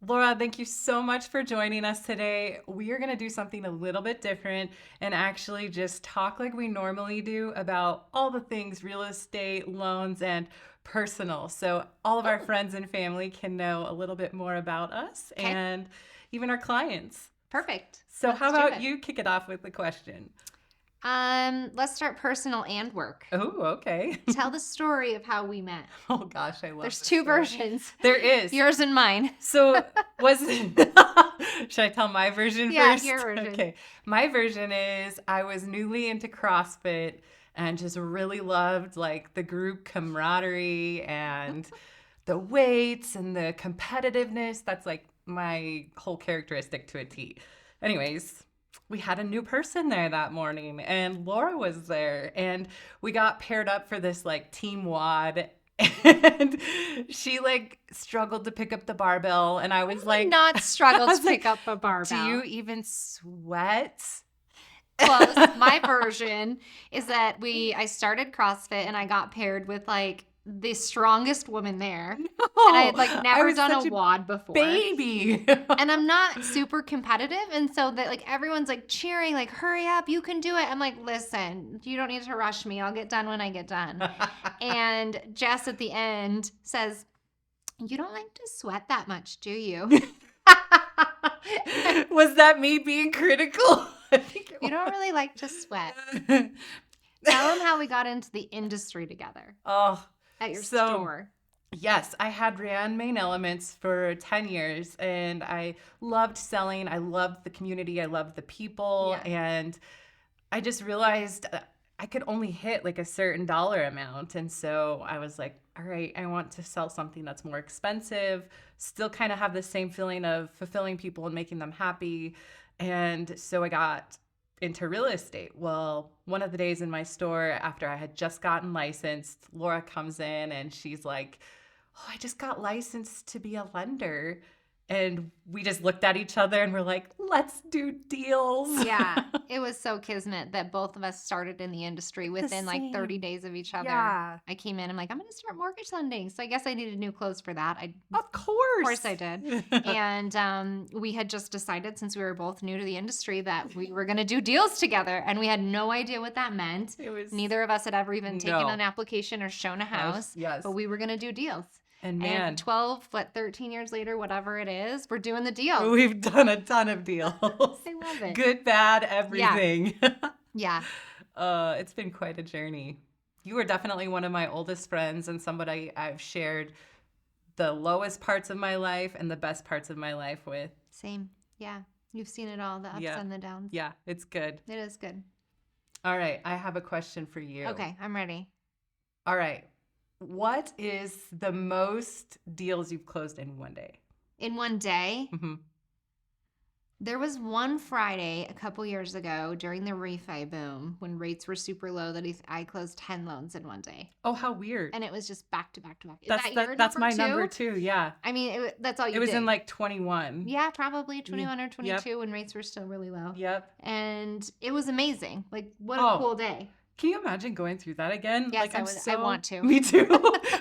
Laura, thank you so much for joining us today. We are going to do something a little bit different and actually just talk like we normally do about all the things real estate, loans, and personal. So all of our Ooh, friends and family can know a little bit more about us okay, and even our clients. perfect. So, how Let's do about it. you kick it off with the question? Let's start personal and work. Oh, okay. Tell the story of how we met. Oh, gosh, I love There's this two story. versions, There is. yours and mine. So was should I tell my version Yeah, your first? version. Okay. My version is I was newly into CrossFit and just really loved like the group camaraderie and the weights and the competitiveness. That's like my whole characteristic to a T. Anyways, we had a new person there that morning and Laura was there and we got paired up for this like team WOD and she like struggled to pick up the barbell and I was like Not I struggle to was like, pick up a do you barbell. even sweat? Close. My version is that I started CrossFit and I got paired with like the strongest woman there. And I Oh, had like I never was done a such a WOD before. baby. And I'm not super competitive. And so that like everyone's like cheering, like, hurry up, you can do it. I'm like, listen, you don't need to rush me. I'll get done when I get done. And Jess at the end says, you don't like to sweat that much, do you? Was that me being critical? I think it You don't really like to sweat. was. Tell them how we got into the industry together Oh, at your so store. yes, I had ran Main Elements for 10 years and I loved selling. I loved the community. I loved the people. Yeah. And I just realized I could only hit like a certain dollar amount. And so I was like, all right, I want to sell something that's more expensive, still kind of have the same feeling of fulfilling people and making them happy. And so I got into real estate. Well, one of the days in my store after I had just gotten licensed, Laura comes in and she's like, oh, I just got licensed to be a lender. And we just looked at each other and we're like, let's do deals. Yeah. It was so kismet that both of us started in the industry The within like 30 same. days of each other. Yeah, I came in, I'm like, I'm going to start mortgage lending. So I guess I needed new clothes for that. of Of course. course I did. And we had just decided, since we were both new to the industry, that we were going to do deals together. And we had no idea what that meant. It was Neither of us had ever even taken an no application or shown a house, yes. but we were going to do deals. And And man, 12, 13 years later, whatever it is, we're doing the deal. we've done a ton of deals. I love it. Good, bad, Yeah. everything. Yeah. It's been quite a journey. You were definitely one of my oldest friends and somebody I've shared the lowest parts of my life and the best parts of my life with. Same. Yeah. You've seen it all, the ups Yeah. and the downs. Yeah, it's good. It is good. All right, I have a question for you. Okay, I'm ready. All right. What is the most deals you've closed in one day? In one day, Hmm. there was one Friday a couple years ago during the refi boom when rates were super low that I closed 10 loans in one day. Oh, how weird. And it was just back to back to back. Is That's that your that's number my number too? too. Yeah. I mean, that's all you It was did. in like 21. Yeah, probably 21 or Yep. 22 when rates were still really low. Yep. And it was amazing. Like, what a Oh, cool day. can you imagine going through that again? Yes, Like I I'm would. I so want to. Me too.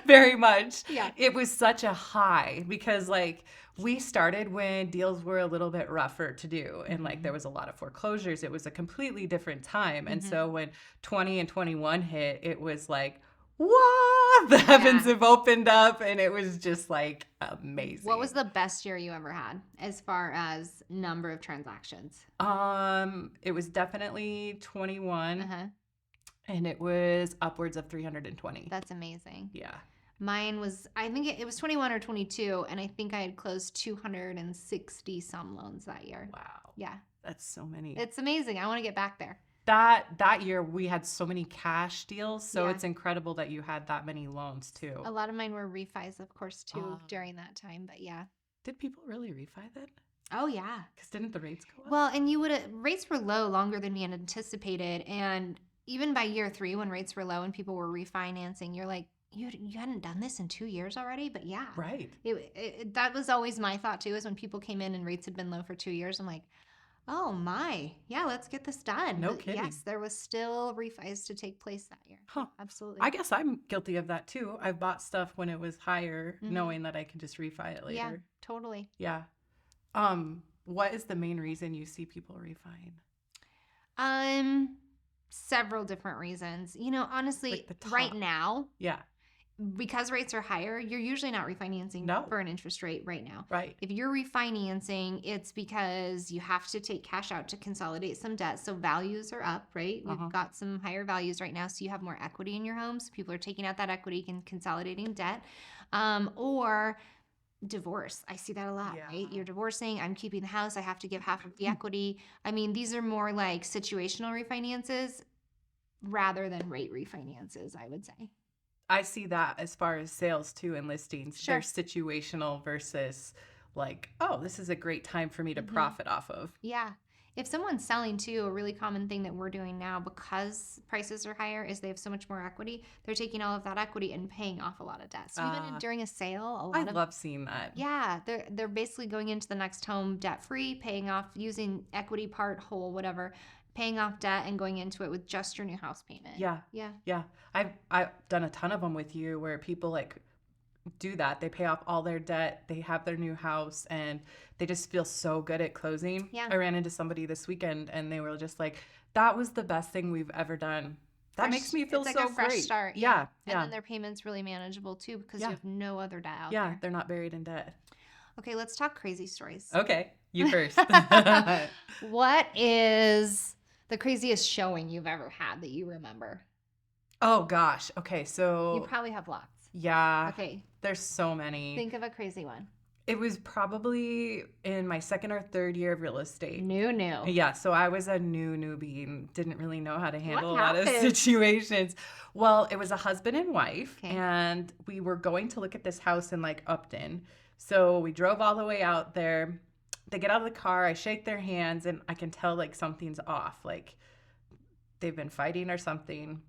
Very much. Yeah. It was such a high because like we started when deals were a little bit rougher to do and like there was a lot of foreclosures. It was a completely different time. And Mhm. so when 20 and 21 hit, it was like, whoa, the heavens Yeah. have opened up and it was just like amazing. What was the best year you ever had as far as number of transactions? It was definitely 21 Uh-huh. and it was upwards of 320. That's amazing. Yeah. Mine was, I think it was 21 or 22, and I think I had closed 260 some loans that year. Wow. Yeah. That's so many. It's amazing. I want to get back there. That year we had so many cash deals, so Yeah. it's incredible that you had that many loans too. A lot of mine were refis, of course, too, Oh. during that time, but yeah. Did people really refi then? Oh, yeah. Because didn't the rates go up? Well, and rates were low longer than we had anticipated. And even by year 3, when rates were low and people were refinancing, you're like, you hadn't done this in 2 years already? But yeah. Right. That was always my thought too, is when people came in and rates had been low for 2 years, I'm like, oh my, yeah, let's get this done. No But kidding. yes, there was still refis to take place that year. Huh. Absolutely. I guess I'm guilty of that too. I've bought stuff when it was higher, Mhm. knowing that I can just refi it later. Yeah. Totally. Yeah. What is the main reason you see people refine? Several different reasons. You know, honestly, Like the right top. now, Yeah. because rates are higher, you're usually not refinancing No. for an interest rate right now. Right. If you're refinancing, it's because you have to take cash out to consolidate some debt. So values are up, right? We've got some higher values right now. So you have more equity in your homes. People are taking out that equity and consolidating debt. Or divorce. I see that a lot, right? You're divorcing. I'm keeping the house. I have to give half of the equity. I mean, these are more like situational refinances rather than rate refinances, I would say. I see that as far as sales too and listings. Sure. They're situational versus like, oh, this is a great time for me to Mhm. profit off of. Yeah. If someone's selling too, a really common thing that we're doing now because prices are higher is they have so much more equity. They're taking all of that equity and paying off a lot of debt. So even during a sale, a I lot of love seeing that. yeah, they're basically going into the next home debt free, paying off using equity part whole, whatever, paying off debt and going into it with just your new house payment. Yeah. Yeah. Yeah. I've done a ton of them with you where people like do that. They pay off all their debt, they have their new house, and they just feel so good at closing. Yeah. I ran into somebody this weekend and they were just like, that was the best thing we've ever done. That makes me feel it's like so a fresh great. start. Yeah. And then their payment's really manageable too because you have no other debt out Yeah, there. they're not buried in debt. Okay, let's talk crazy stories. Okay, you first. What is the craziest showing you've ever had that you remember? Oh gosh. Okay, You so probably have lots. yeah, Okay, there's so many. think of a crazy one. It was probably in my second or third year of real estate. New. Yeah, so I was a newbie and didn't really know how to handle a lot of happened? situations. Well, it was a husband and wife, Okay. and we were going to look at this house in like Upton. So we drove all the way out there. They get out of the car, I shake their hands, and I can tell like something's off, like they've been fighting or something.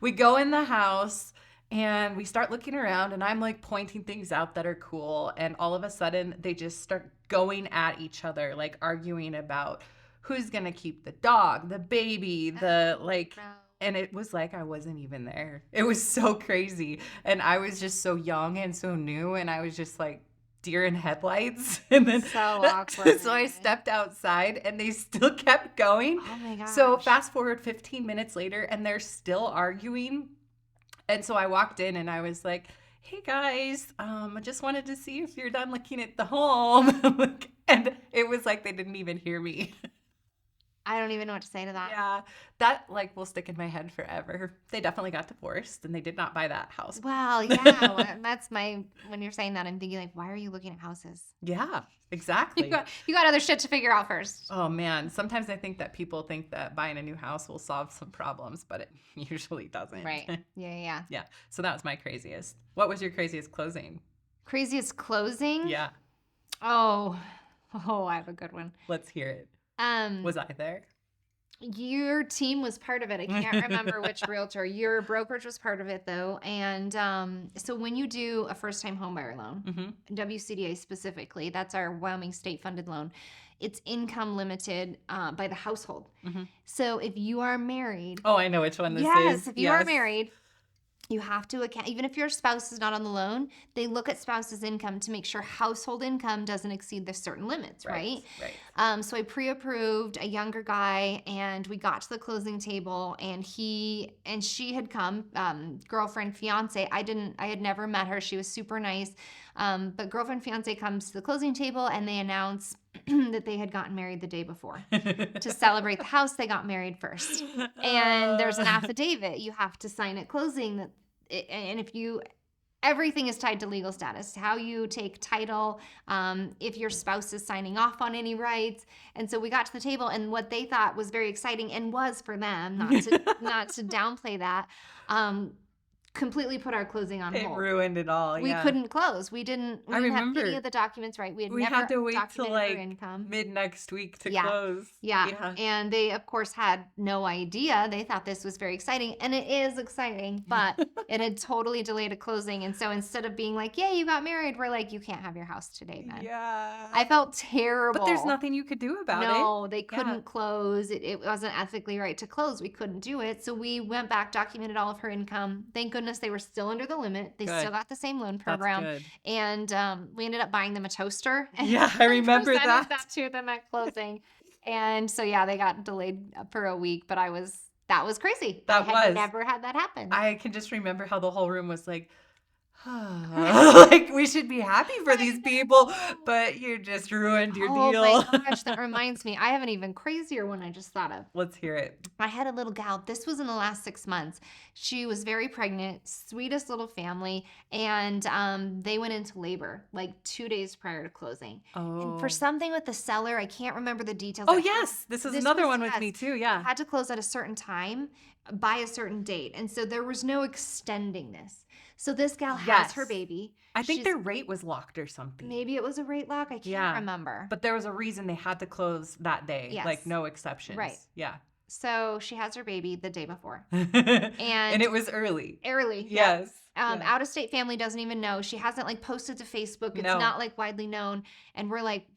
We go in the house and we start looking around, and I'm like pointing things out that are cool, and all of a sudden they just start going at each other, like arguing about who's gonna keep the dog, the baby, the like. And it was like I wasn't even there. It was so crazy, and I was just so young and so new, and I was just like deer in headlights. And then So awkward. so I stepped outside and they still kept going. Oh my gosh. So fast forward 15 minutes later and they're still arguing. And so I walked in and I was like, hey guys, I just wanted to see if you're done looking at the home. And it was like they didn't even hear me. I don't even know what to say to that. Yeah, that like will stick in my head forever. They definitely got divorced and they did not buy that house. Well, yeah, that's when you're saying that, I'm thinking like, why are you looking at houses? Yeah, exactly. You got other shit to figure out first. Oh man, sometimes I think that people think that buying a new house will solve some problems, but it usually doesn't. Right. Yeah. Yeah. So that was my craziest. What was your craziest closing? Craziest closing? Yeah. Oh, I have a good one. Let's hear it. Was I there? Your team was part of it. I can't remember which realtor. Your brokerage was part of it though. And so when you do a first-time homebuyer loan, WCDA specifically, that's our Wyoming state funded loan. It's income limited by the household. So if you are married, Oh, I know which one this is. yes, if you are married, you have to account, even if your spouse is not on the loan, they look at spouse's income to make sure household income doesn't exceed the certain limits, right? Right. So I pre-approved a younger guy, and we got to the closing table, and she had come, girlfriend, fiance. I had never met her. She was super nice. But girlfriend, fiance comes to the closing table, and they announce that they had gotten married the day before. To celebrate the house, they got married first. And there's an affidavit you have to sign at closing and everything is tied to legal status, how you take title, if your spouse is signing off on any rights. And so we got to the table, and what they thought was very exciting, and was for them, not to downplay that, completely put our closing on hold. It ruined it all. We couldn't close. We didn't have any of the documents right. We never had to wait till documented like our income. mid next week to Yeah. close. Yeah. And they, of course, had no idea. They thought this was very exciting. And it is exciting, but it had totally delayed a closing. And so instead of being like, yay, you got married, we're like, you can't have your house today, then. Yeah. I felt terrible. But there's nothing you could do about it. No, they couldn't close. It wasn't ethically right to close. We couldn't do it. So we went back, documented all of her income. Thank goodness goodness they were still under the limit. They Good. still got the same loan That's program. good. And we ended up buying them a toaster. And Yeah, I remember presented that. to them at closing. And so, yeah, they got delayed for a week, but that was crazy. I had never had that happen. I can just remember how the whole room was like, like, we should be happy for these people, but you just ruined your deal. Oh my gosh, that reminds me. I have an even crazier one I just thought of. Let's hear it. I had a little gal. This was in the last 6 months. She was very pregnant, sweetest little family, and they went into labor like 2 days prior to closing. Oh. And for something with the seller, I can't remember the details. Oh, yes. This is another one with me too. Yeah. Had to close at a certain time by a certain date. And so there was no extending this. So this gal has her baby. I think their rate was locked or something. Maybe it was a rate lock. I can't remember. But there was a reason they had to close that day. Yes. Like no exceptions. Right. Yeah. So she has her baby the day before. And it was early. Early. Yes. Out of state family doesn't even know. She hasn't like posted to Facebook. It's not like widely known. And we're like,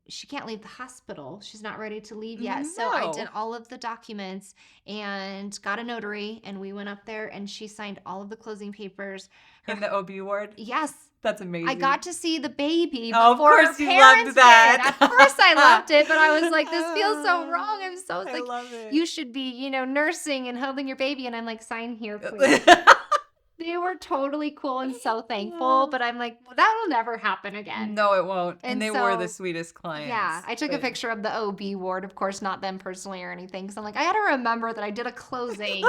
she can't leave the hospital. She's not ready to leave yet. No. So I did all of the documents and got a notary, and we went up there and she signed all of the closing papers. In the OB ward? Yes. That's amazing. I got to see the baby before of course her you parents loved that. did. At first I loved it, but I was like, this feels so wrong. I'm so I like, love it. you should be, nursing and holding your baby. And I'm like, sign here, please. They were totally cool and so thankful, but I'm like, well, that'll never happen again. No, it won't. And they were the so, sweetest clients. Yeah, I took a picture of the OB ward, of course, not them personally or anything. Because I'm like, I had to remember that I did a closing.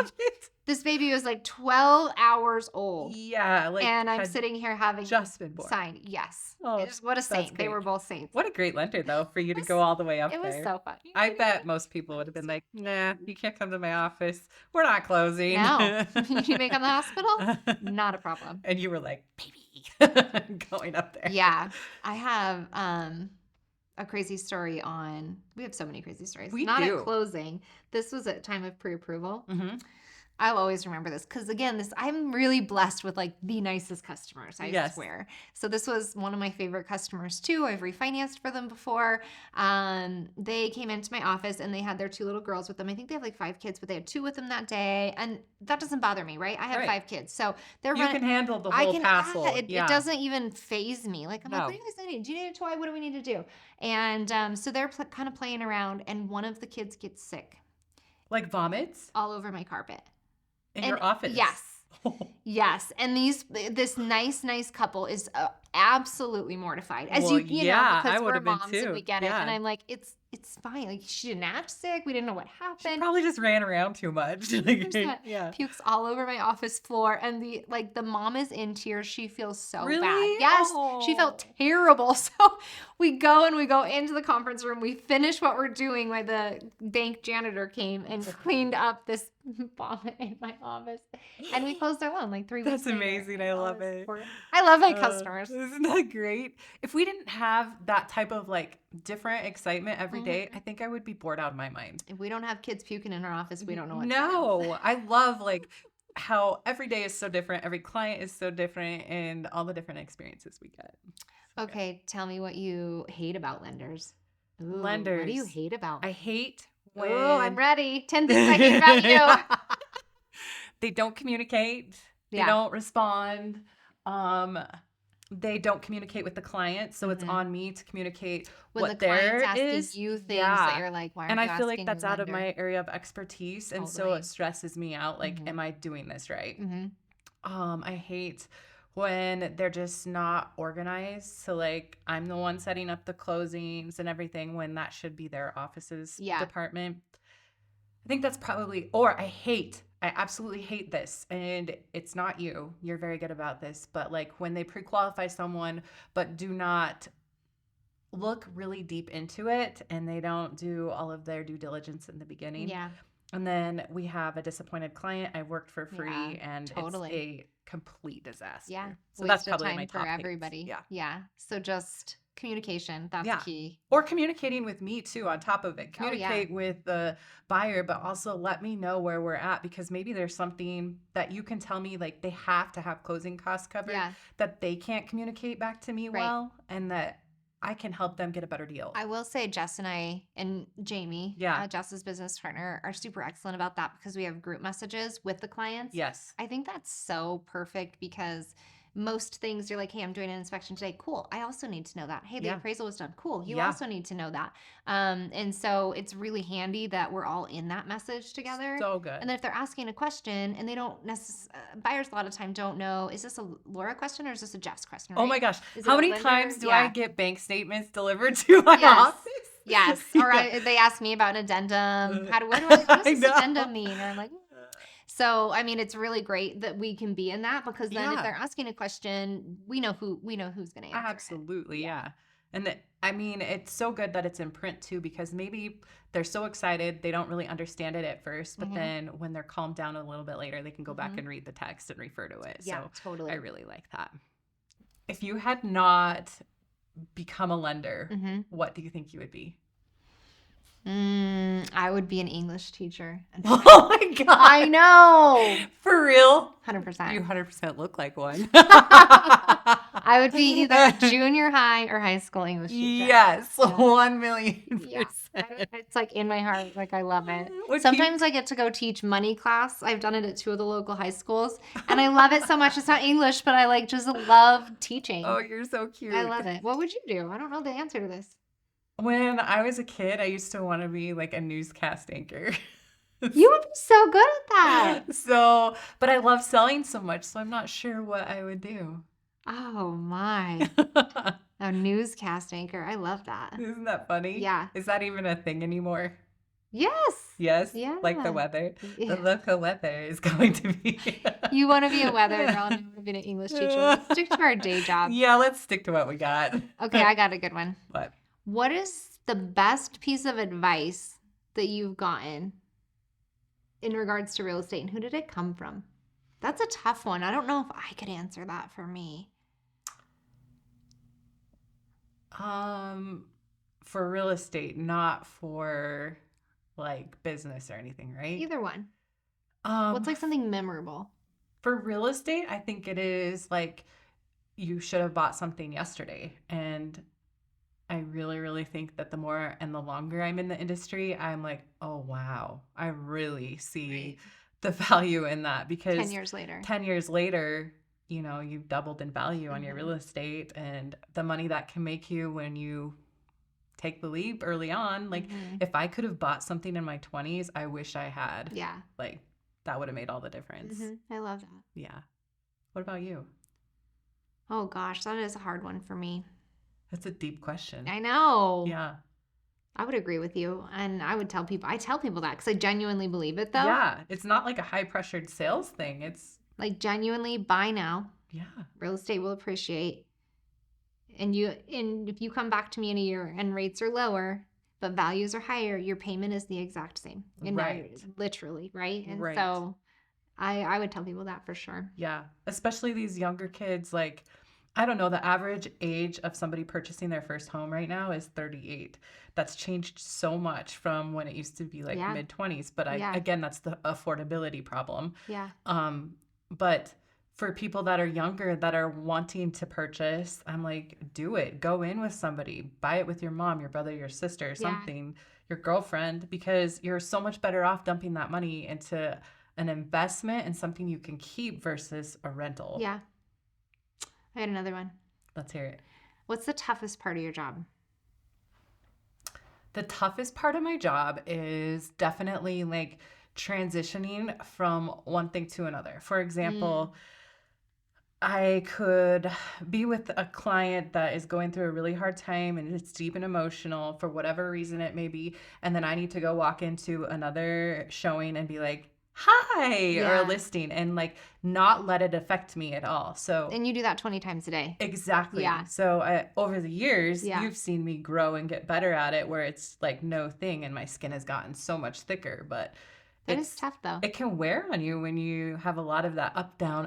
This baby was like 12 hours old. Yeah. And I'm sitting here having just been born. Signed. Yes. Oh, what a saint. They were both saints. What a great lender, though, for you to go all the way up there. It was so fun. I bet most people would have been like, nah, you can't come to my office. We're not closing. No. You may come to the hospital? Not a problem. And you were like, baby, going up there. Yeah. I have a crazy story we have so many crazy stories. Not at closing. This was at time of pre-approval. Mm-hmm. I'll always remember this because, again, I'm really blessed with like the nicest customers, I swear. So this was one of my favorite customers too. I've refinanced for them before. They came into my office and they had their 2 little girls with them. I think they have like 5 kids, but they had 2 with them that day. And that doesn't bother me, right? I have 5 kids. So you can handle the whole hassle. It doesn't even faze me. Like, I'm like, what do you guys need? Do you need a toy? What do we need to do? And so they're kind of playing around and one of the kids gets sick. Like vomits? All over my carpet. In your office? Yes. Yes. And this nice couple is absolutely mortified. As you know, because we're moms and we get it. And I'm like, it's fine. Like, she didn't act sick. We didn't know what happened. She probably just ran around too much. Pukes all over my office floor. And the mom is in tears. She feels so bad. Yes. She felt terrible. So we go into the conference room. We finish what we're doing while the bank janitor came and cleaned up this vomit in my office. And we closed our loan like 3 weeks later. That's amazing. I love it. I love my customers. Isn't that great? If we didn't have that type of like different excitement every day, I think I would be bored out of my mind. If we don't have kids puking in our office, we don't know what to do. No, I love like how every day is so different. Every client is so different and all the different experiences we get. Okay. Tell me what you hate about lenders. Ooh, lenders. What do you hate about? I hate when... Oh, I'm ready. 10 things I hate about you. They don't communicate. They don't respond. They don't communicate with the client, so it's on me to communicate when what the client's asking you things that you're like, why aren't you asking? And I feel like that's out of my area of expertise, and so it stresses me out. Like, am I doing this right? I hate when they're just not organized. So like, I'm the one setting up the closings and everything when that should be their office's department. I think that's probably, I absolutely hate this, and it's not you. You're very good about this, but like when they pre-qualify someone but do not look really deep into it and they don't do all of their due diligence in the beginning. Yeah. And then we have a disappointed client. I worked for free and it's a complete disaster. Yeah. So that's probably my top for everybody. Yeah. Yeah. So just communication. That's key. Or communicating with me too on top of it. Communicate with the buyer, but also let me know where we're at, because maybe there's something that you can tell me, like they have to have closing costs covered that they can't communicate back to me well, and that I can help them get a better deal. I will say Jess and I and Jamie, Yeah. Jess's business partner, are super excellent about that because we have group messages with the clients. Yes. I think that's so perfect because most things you're like, hey, I'm doing an inspection today. Cool. I also need to know that. Hey, the Yeah. appraisal was done. Cool. You Yeah. also need to know that. And so it's really handy that we're all in that message together. So good. And then if they're asking a question and they don't necessarily, buyers a lot of time don't know, is this a Laura question or is this a Jess question? Oh right? my gosh. Is it How a many lender? times do Yeah. I get bank statements delivered to my Yes. office? Yes. Or Yeah. they ask me about an addendum. What I does this know. addendum mean? Or I'm like, so I mean, it's really great that we can be in that because then if Yeah. they're asking a question, we know who's going to answer it. Absolutely, yeah. And I mean, it's so good that it's in print too, because maybe they're so excited they don't really understand it at first, but Mhm. then when they're calmed down a little bit later, they can go back Mhm. and read the text and refer to it. Yeah, So totally. I really like that. If you had not become a lender, Mhm. what do you think you would be? I would be an English teacher. Oh my God. I know. For real? 100%. You 100% look like one. I would be either a junior high or high school English teacher. Yes, Yeah. 1,000,000%. Yeah. It's like in my heart. Like I love it. What Sometimes I get to go teach money class. I've done it at 2 of the local high schools and I love it so much. It's not English, but I like just love teaching. Oh, you're so cute. I love it. What would you do? I don't know the answer to this. When I was a kid, I used to want to be like a newscast anchor. You would be so good at that. So, but I love selling so much, so I'm not sure what I would do. Oh my. A newscast anchor. I love that. Isn't that funny? Yeah. Is that even a thing anymore? Yes. Yes? Yeah. Like the weather? Yeah. The local weather is going to be... You want to be a weather girl and I want to be an English teacher. Let's stick to our day job. Yeah, let's stick to what we got. Okay, I got a good one. What? What is the best piece of advice that you've gotten in regards to real estate and who did it come from? That's a tough one. I don't know if I could answer that for me. For real estate, not for like business or anything, right? Either one. Um, What's like something memorable? For real estate, I think it is like you should have bought something yesterday. And I really, really think that the more and the longer I'm in the industry, I'm like, oh, wow, I really see the value in that because 10 years later. 10 years later, you know, you've doubled in value on your real estate and the money that can make you when you take the leap early on. Like if I could have bought something in my 20s, I wish I had. Yeah. Like that would have made all the difference. I love that. Yeah. What about you? Oh gosh, that is a hard one for me. That's a deep question. I know. Yeah. I would agree with you. And I tell people that because I genuinely believe it though. Yeah. It's not like a high pressured sales thing. It's like genuinely buy now. Yeah. Real estate will appreciate. And if you come back to me in a year and rates are lower, but values are higher, your payment is the exact same. And right. Literally, right? And right. so I would tell people that for sure. Yeah. Especially these younger kids, like I don't know, the average age of somebody purchasing their first home right now is 38. That's changed so much from when it used to be like mid-20s. But again, that's the affordability problem. Yeah. But for people that are younger that are wanting to purchase, I'm like, do it. Go in with somebody. Buy it with your mom, your brother, your sister, something, your girlfriend, because you're so much better off dumping that money into an investment and something you can keep versus a rental. Yeah. I had another one. Let's hear it. What's the toughest part of your job? The toughest part of my job is definitely like transitioning from one thing to another. For example, I could be with a client that is going through a really hard time and it's deep and emotional for whatever reason it may be. And then I need to go walk into another showing and be like, hi, or a listing and like not let it affect me at all. So and you do that 20 times a day. Exactly. Yeah. So over the years, you've seen me grow and get better at it where it's like no thing and my skin has gotten so much thicker. But it is tough though. It can wear on you when you have a lot of that up, down.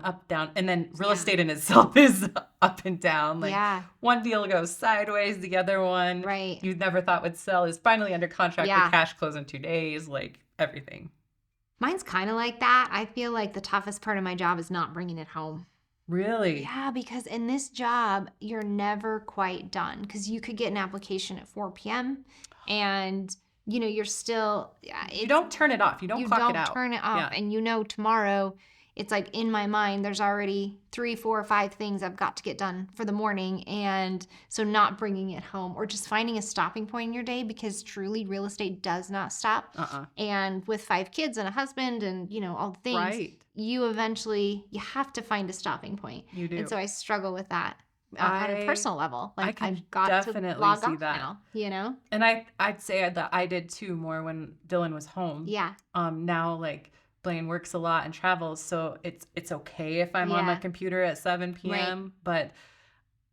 And then real estate in itself is up and down. Like one deal goes sideways, the other one you never thought would sell is finally under contract with cash close in 2 days, like everything. Mine's kind of like that. I feel like the toughest part of my job is not bringing it home. Really? Yeah, because in this job, you're never quite done because you could get an application at 4 p.m. and you're still, yeah, You don't turn it off. You don't you clock it don't out. turn it off. Yeah. And tomorrow, it's like in my mind, there's already 3, 4, 5 things I've got to get done for the morning. And so not bringing it home or just finding a stopping point in your day, because truly real estate does not stop. And with 5 kids and a husband and, all the things, Right. you have to find a stopping point. You do. And so I struggle with that on a personal level. I Like can I've got to definitely log see off that. now. And I'd say that I did too, more when Dylan was home. Yeah. Now like Blaine works a lot and travels, so it's okay if I'm on the Yeah. computer at 7 p.m., but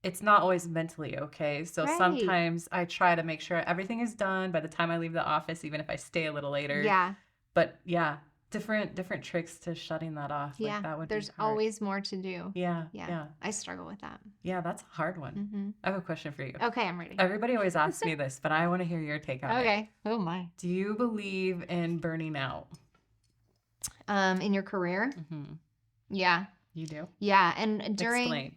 it's not always mentally okay. So Right. sometimes I try to make sure everything is done by the time I leave the office, even if I stay a little later. Yeah. But yeah, different tricks to shutting that off. Yeah. Like that would There's be hard. always more to do. Yeah. I struggle with that. Yeah, that's a hard one. Mm-hmm. I have a question for you. Okay, I'm ready. Everybody always asks me this, but I want to hear your take on it. Okay. Oh my. Do you believe in burning out? In your career? Mm-hmm. Yeah. You do? Yeah. And Explain.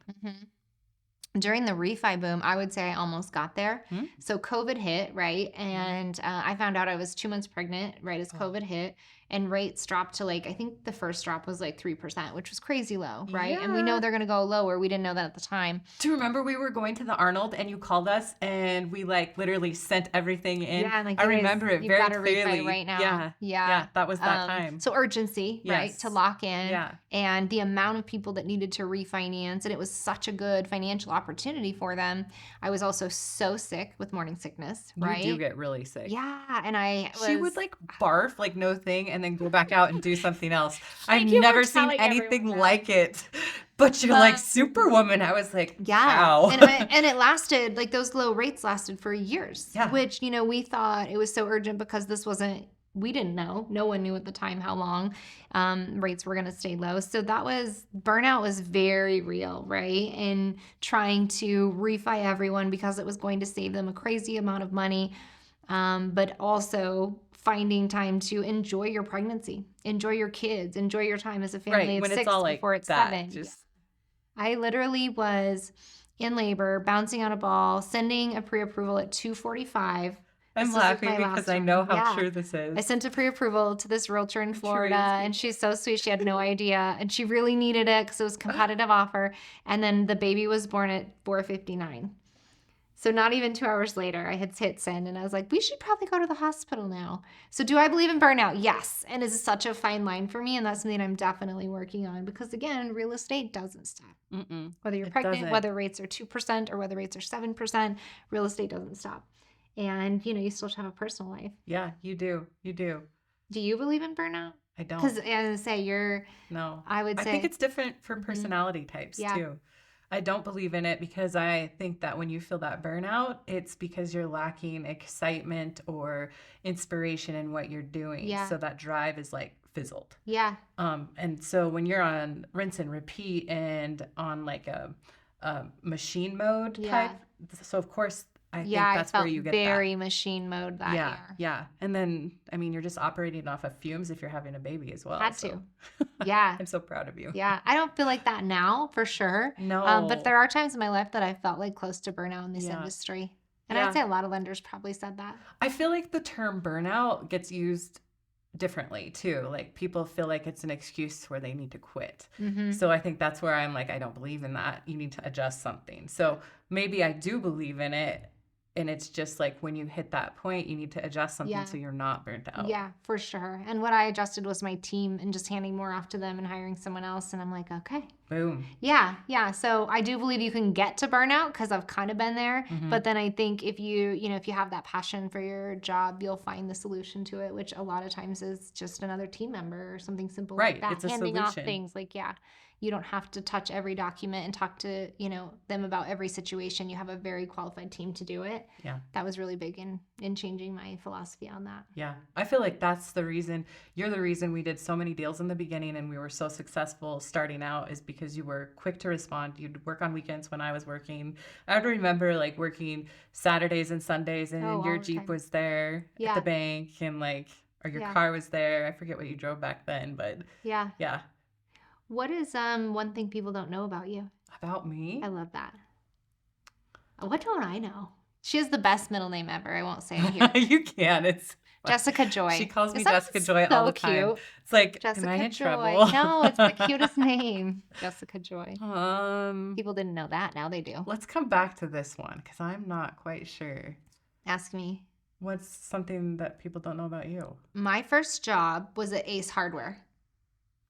during the refi boom, I would say I almost got there. Hmm? So COVID hit, right? And I found out I was 2 months pregnant right as COVID hit. And rates dropped to I think the first drop was 3%, which was crazy low, right? And we Yeah. know they're going to go lower. We didn't know that at the time. Do you remember we were going to the Arnold and you called us and we literally sent everything in? Yeah, and I remember it very got to clearly. refi right now. Yeah. Yeah. That was that time. So urgency, right? Yes. To lock in. Yeah. And the amount of people that needed to refinance, and it was such a good financial opportunity for them. I was also so sick with morning sickness, right? You do get really sick. Yeah, and She would barf like no thing and then go back out and do something else. I've you were never seen telling anything everyone that. like it. But you're like Superwoman. I was like, wow. And it lasted, those low rates lasted for years. Yeah. Which, we thought it was so urgent because we didn't know. No one knew at the time how long rates were going to stay low. So burnout was very real, right? And trying to refi everyone because it was going to save them a crazy amount of money. But also finding time to enjoy your pregnancy, enjoy your kids, enjoy your time as a family of when 6 it's all before it's that, 7. just I literally was in labor, bouncing on a ball, sending a pre-approval at 2:45. I'm laughing because I know how true this is. I sent a pre-approval to this realtor in Florida, Crazy. and she's so sweet. She had no idea, and she really needed it because it was a competitive offer. And then the baby was born at 4:59. So not even 2 hours later, I had hit send, and I was like, we should probably go to the hospital now. So do I believe in burnout? Yes. And it's such a fine line for me, and that's something I'm definitely working on because, again, real estate doesn't stop. Whether you're pregnant, doesn't. whether rates are 2% or whether rates are 7%, real estate doesn't stop. And, you still have a personal life. Yeah, you do. You do. Do you believe in burnout? I don't. Because, as I say, No. I would say. I think it's different for personality types too. I don't believe in it because I think that when you feel that burnout, it's because you're lacking excitement or inspiration in what you're doing. Yeah. So that drive is fizzled. Yeah. And so when you're on rinse and repeat and on a machine mode type, so of course I think that's where you get very machine mode that year. Yeah. And then, you're just operating off of fumes if you're having a baby as well. Had to. Yeah. I'm so proud of you. Yeah. I don't feel like that now, for sure. No. But there are times in my life that I felt close to burnout in this industry. And I'd say a lot of lenders probably said that. I feel like the term burnout gets used differently too. People feel like it's an excuse where they need to quit. So I think that's where I'm I don't believe in that. You need to adjust something. So maybe I do believe in it. And it's just when you hit that point, you need to adjust something so you're not burnt out. Yeah, for sure. And what I adjusted was my team and just handing more off to them and hiring someone else. And I'm like, okay. Boom. Yeah. So I do believe you can get to burnout because I've kind of been there. But then I think if you have that passion for your job, you'll find the solution to it, which a lot of times is just another team member or something simple like that. It's a handing solution. off things you don't have to touch every document and talk to, them about every situation. You have a very qualified team to do it. Yeah. That was really big in changing my philosophy on that. Yeah. I feel like that's the reason, you're the reason we did so many deals in the beginning and we were so successful starting out is because you were quick to respond. You'd work on weekends when I was working. I would remember working Saturdays and Sundays and your Jeep was there at the bank and or your car was there. I forget what you drove back then, but yeah. What is one thing people don't know about you? About me? I love that. What don't I know? She has the best middle name ever. I won't say it here. You can. It's Jessica Joy. She calls me It sounds Jessica Joy all the time. cute. It's like, Jessica am I in Joy. trouble? No, it's the cutest name. Jessica Joy. Um, People didn't know that. Now they do. let's come back to this one because I'm not quite sure. Ask me. What's something that people don't know about you? My first job was at Ace Hardware.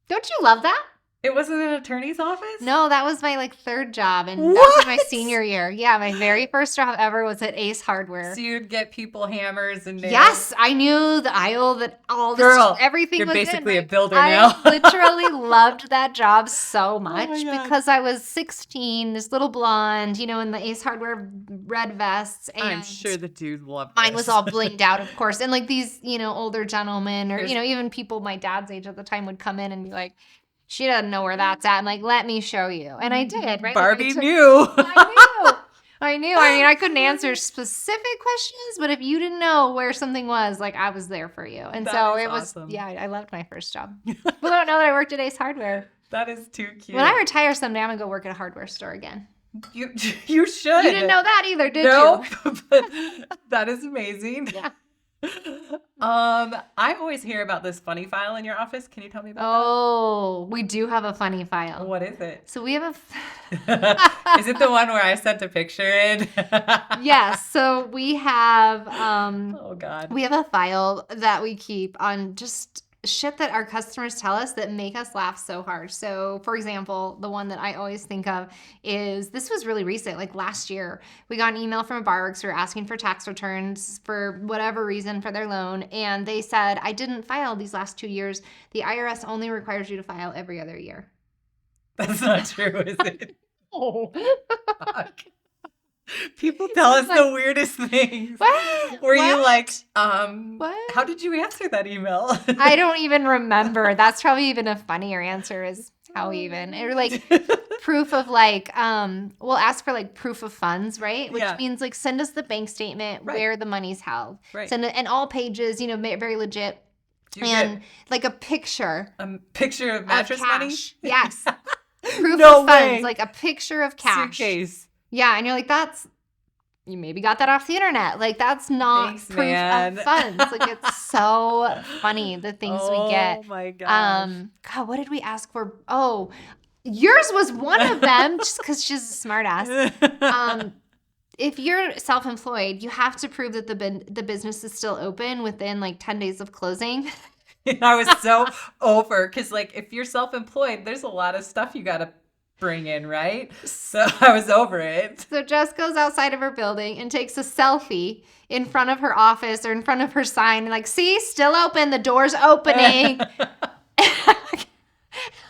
Don't you love that? It wasn't an attorney's office? No, that was my third job, and that was my What? senior year. Yeah, my very first job ever was at Ace Hardware. So you'd get people hammers and nails? Yes, I knew the aisle that all this, Girl, everything you're was basically in. a builder now. I literally loved that job so much my God. because I was 16, this little blonde, in the Ace Hardware red vests. And I'm sure the dude loved mine this. was all blinged out, of course. And these, older gentlemen or, There's- even people my dad's age at the time would come in and be like, she doesn't know where that's at. I'm like, let me show you. And I did, right? Barbie Like, knew. I knew. I mean, I couldn't answer specific questions, but if you didn't know where something was, I was there for you. And That so is it was, awesome. yeah, I loved my first job. People don't know that I worked at Ace Hardware. That is too cute. When I retire someday, I'm going to go work at a hardware store again. You should. You didn't know that either, did Nope. you? But that is amazing. Yeah. I always hear about this funny file in your office. Can you tell me about Oh, we do have a funny that? file. What is it? So we have Is it the one where I sent a picture in? yes. So we have Oh God. we have a file that we keep on just shit that our customers tell us that make us laugh so hard. So, for example, the one that I always think of is, this was really recent, last year. We got an email from a borrower who were asking for tax returns for whatever reason for their loan. And they said, I didn't file these last 2 years. The IRS only requires you to file every other year. That's not true, is it? Oh. People tell us the weirdest things. What? Were you What? like, What? how did you answer that email? I don't even remember. That's probably even a funnier answer is how even. Or proof of we'll ask for proof of funds, right? Which Yeah. means send us the bank statement Right. where the money's held. Right. Send it, and all pages, very legit. Do you And a picture get a picture of of mattress money? cash. Yes. Proof No of funds, way. a picture of cash. Suitcase. Yeah, and you're you maybe got that off the internet. That's not Thanks, proof man. of funds. It's so funny, the things we get. Oh my gosh. God, what did we ask for? Oh, yours was one of them, just because she's a smart ass. If you're self-employed, you have to prove that the business is still open within 10 days of closing. I was so over because if you're self-employed, there's a lot of stuff you got to bring in, right? So I was over it. So Jess goes outside of her building and takes a selfie in front of her office or in front of her sign and see, still open, the door's opening.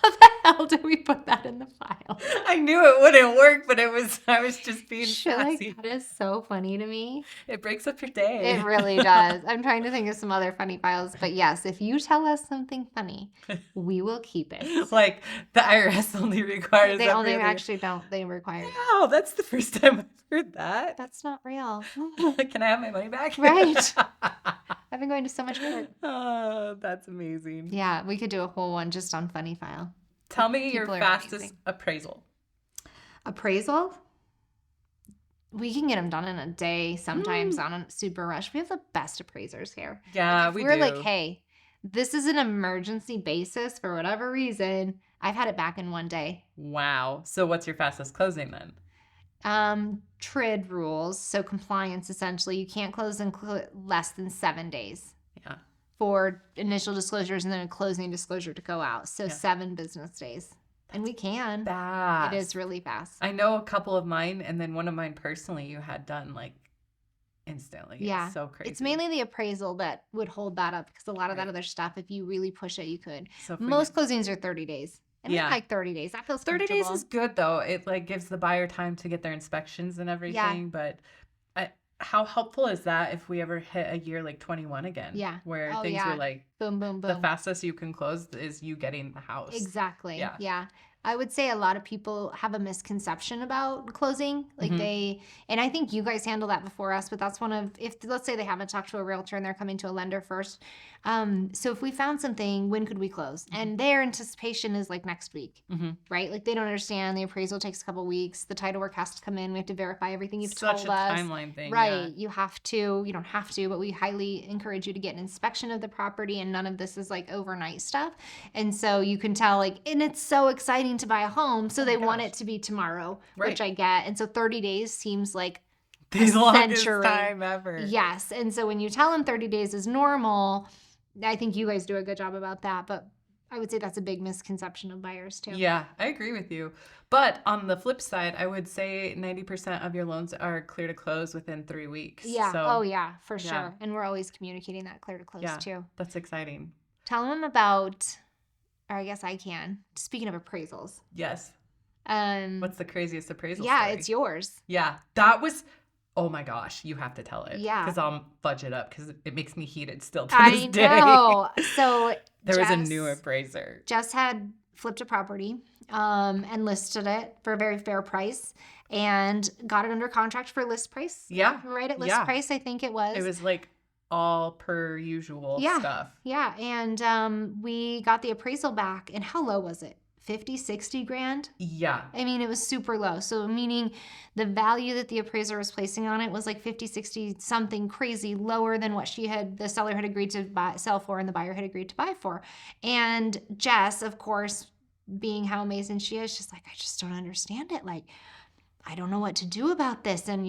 How the hell did we put that in the file? I knew it wouldn't work, but I was just being Shit sassy. that is so funny to me. It breaks up your day. It really does. I'm trying to think of some other funny files, but yes, if you tell us something funny, we will keep it. The IRS only requires They only every other- actually don't. They require it. Wow, that's the first time I've heard that. That's not real. Can I have my money back? Right. I've been going to so much work. Oh, that's amazing. Yeah, we could do a whole one just on funny file. Tell me your People are fastest amazing. appraisal. Appraisal? We can get them done in a day sometimes on a super rush. We have the best appraisers here. Yeah, If we we're do. hey, this is an emergency basis for whatever reason. I've had it back in one day. Wow. So what's your fastest closing then? TRID rules, so compliance essentially. You can't close in less than 7 days Yeah. for initial disclosures and then a closing disclosure to go out. So 7 business days. And we can. Fast. It is really fast. I know a couple of mine, and then one of mine personally you had done instantly. Yeah. It's so crazy. It's mainly the appraisal that would hold that up because a lot of that other stuff, if you really push it, you could. So for Most closings are 30 days. And Yeah. we like 30 days. That feels 30 days comfortable. is good though. It gives the buyer time to get their inspections and everything. But how helpful is that if we ever hit a year like 21 again? Yeah. Where Oh, things yeah. were boom, boom, boom. the fastest you can close is you getting the house. Exactly. Yeah. Yeah. I would say a lot of people have a misconception about closing. Like and I think you guys handle that before us, but that's one of, if let's say they haven't talked to a realtor and they're coming to a lender first. So if we found something, when could we close? And their anticipation is like next week, right? Like they don't understand the appraisal takes a couple weeks. The title work has to come in. We have to verify everything you've Such told a us. timeline thing. Right. You don't have to, but we highly encourage you to get an inspection of the property, and none of this is like overnight stuff. And so you can tell, like, and it's so exciting to buy a home, so they want it to be tomorrow, which I get. And so 30 days seems like the longest time ever. Yes. And so when you tell them 30 days is normal, I think you guys do a good job about that. But I would say that's a big misconception of buyers too. Yeah, I agree with you. But on the flip side, I would say 90% of your loans are clear to close within 3 weeks. Yeah. So, oh, yeah, for sure. And we're always communicating that clear to close too. That's exciting. Tell them about, or I guess I can, speaking of appraisals. Yes. What's the craziest appraisal story? It's yours. Yeah. That was, oh my gosh, you have to tell it. Yeah. Because I'll fudge it up because it makes me heated still to this day. I know. So there was a new appraiser. Jess had flipped a property and listed it for a very fair price and got it under contract for list price. Yeah. Right at list price, I think it was. It was like all per usual stuff. Yeah. And we got the appraisal back. And how low was it? 50, 60 grand? Yeah. I mean, it was super low. So meaning the value that the appraiser was placing on it was like 50, 60, something crazy lower than what the seller had agreed to sell for and the buyer had agreed to buy for. And Jess, of course, being how amazing she is, she's like, I just don't understand it. Like, I don't know what to do about this. And,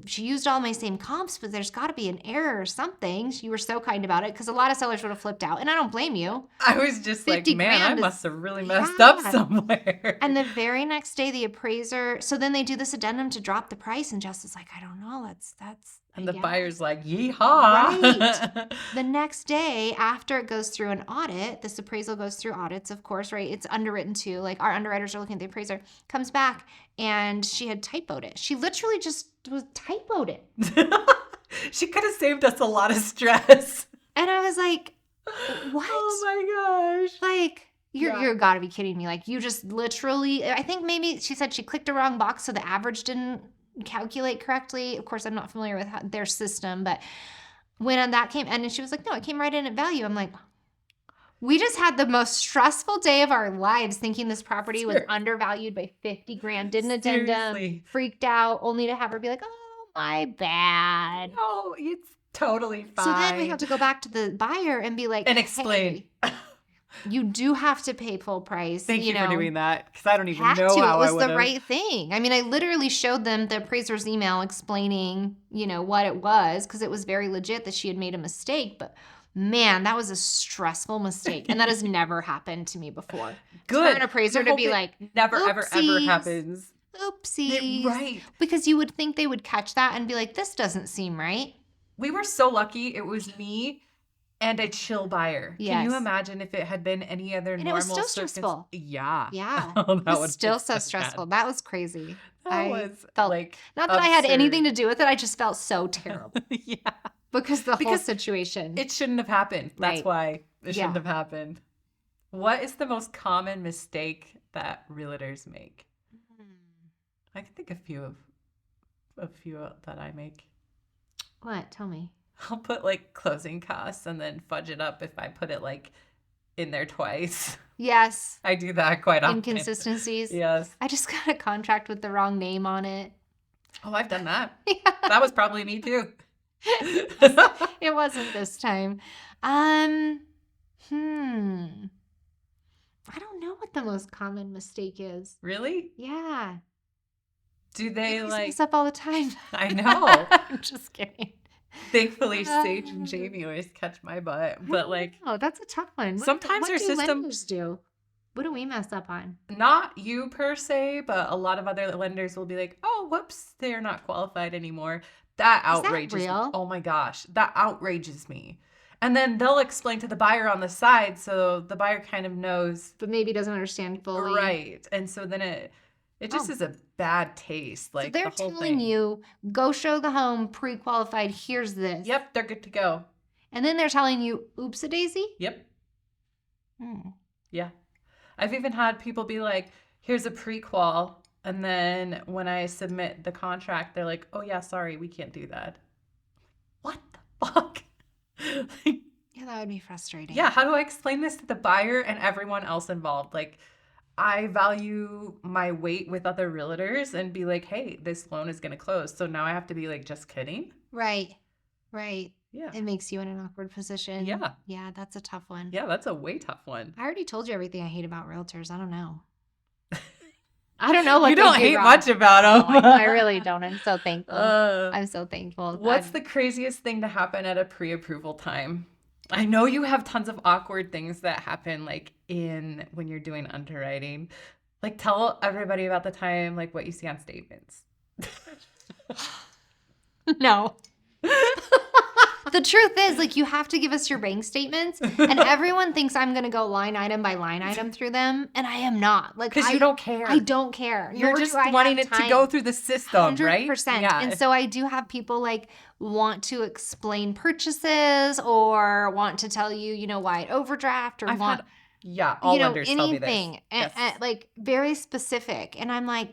she used all my same comps, but there's got to be an error or something. You were so kind about it because a lot of sellers would have flipped out. And I don't blame you. I was just like, man, I must have really messed up somewhere. And the very next day, the appraiser, so then they do this addendum to drop the price. And Jess is like, I don't know. That's. And the buyer's like, yeehaw. Right. The next day, after it goes through an audit, this appraisal goes through audits, of course, right? It's underwritten too. Like our underwriters are looking at the appraiser, comes back, and she had typoed it. She literally just was typoed it. She could have saved us a lot of stress. And I was like, what? Oh my gosh. Like, you're gotta be kidding me. Like, you just literally, I think maybe she said she clicked a wrong box, so the average didn't calculate correctly. Of course, I'm not familiar with their system, but when that came in, and she was like, no, it came right in at value. I'm like, we just had the most stressful day of our lives thinking this property was undervalued by 50 grand. Did an addendum, freaked out, only to have her be like, oh, my bad. No, it's totally fine. So then we have to go back to the buyer and be like, and explain. Hey, you do have to pay full price. Thank you for doing that, because I don't even know how I would have. It was the right thing. I mean, I literally showed them the appraiser's email explaining, what it was, because it was very legit that she had made a mistake. But man, that was a stressful mistake, and that has never happened to me before. Good. For an appraiser to be like, never, ever happens. Oopsies. Right. Because you would think they would catch that and be like, this doesn't seem right. We were so lucky. It was me and a chill buyer. Yes. Can you imagine if it had been any other normal? And it was still stressful. Yeah. Yeah. Oh, it was still so stressful. That was crazy. I felt like not that I had anything to do with it. I just felt so terrible. Yeah. Because the whole situation. It shouldn't have happened. That's Right. why it shouldn't have happened. What is the most common mistake that realtors make? I can think of a few that I make. What? Tell me. I'll put like closing costs and then fudge it up if I put it like in there twice. Yes. I do that quite often. Inconsistencies. Yes. I just got a contract with the wrong name on it. Oh, I've done that. Yeah. That was probably me too. It wasn't this time. I don't know what the most common mistake is. Really? Yeah. Do they I like this up all the time? I know. I'm just kidding. Thankfully, Sage and Jamie always catch my butt. But like, oh, that's a tough one. Sometimes what our do system lenders do. What do we mess up on? Not you per se, but a lot of other lenders will be like, "Oh, whoops, they're not qualified anymore." That outrages me. real? Oh my gosh, that outrages me. And then they'll explain to the buyer on the side, so the buyer kind of knows, but maybe doesn't understand fully. Right. And so then it just is a bad taste. Like, so they're the whole telling thing. you, go show the home pre-qualified. Here's this. Yep, they're good to go. And then they're telling you, oops a daisy. Yep. Yeah. I've even had people be like, here's a prequal. And then when I submit the contract, they're like, oh, yeah, sorry, we can't do that. What the fuck? Like, Yeah, that would be frustrating. yeah, how do I explain this to the buyer and everyone else involved? Like, I value my weight with other realtors and be like, hey, this loan is going to close. So now I have to be like, just kidding? Right. Right. Yeah. It makes you in an awkward position. Yeah. Yeah, that's a tough one. Yeah, that's a way tough one. I already told you everything I hate about realtors. I don't know. I don't know what You don't they do hate wrong. much about them. No, I really don't. I'm so thankful. I'm so thankful. What's the craziest thing to happen at a pre-approval time? I know you have tons of awkward things that happen like when you're doing underwriting. Like tell everybody about the time, like what you see on statements. No. The truth is, like, you have to give us your bank statements, and everyone thinks I'm going to go line item by line item through them, and I am not. Like, because you don't care. I don't care. You're Nor just do I wanting have it to time. go through the system, 100%. right? Yeah. And so I do have people like want to explain purchases or want to tell you, why it overdraft or all lenders tell me this. Anything, Yes. like very specific. And I'm like,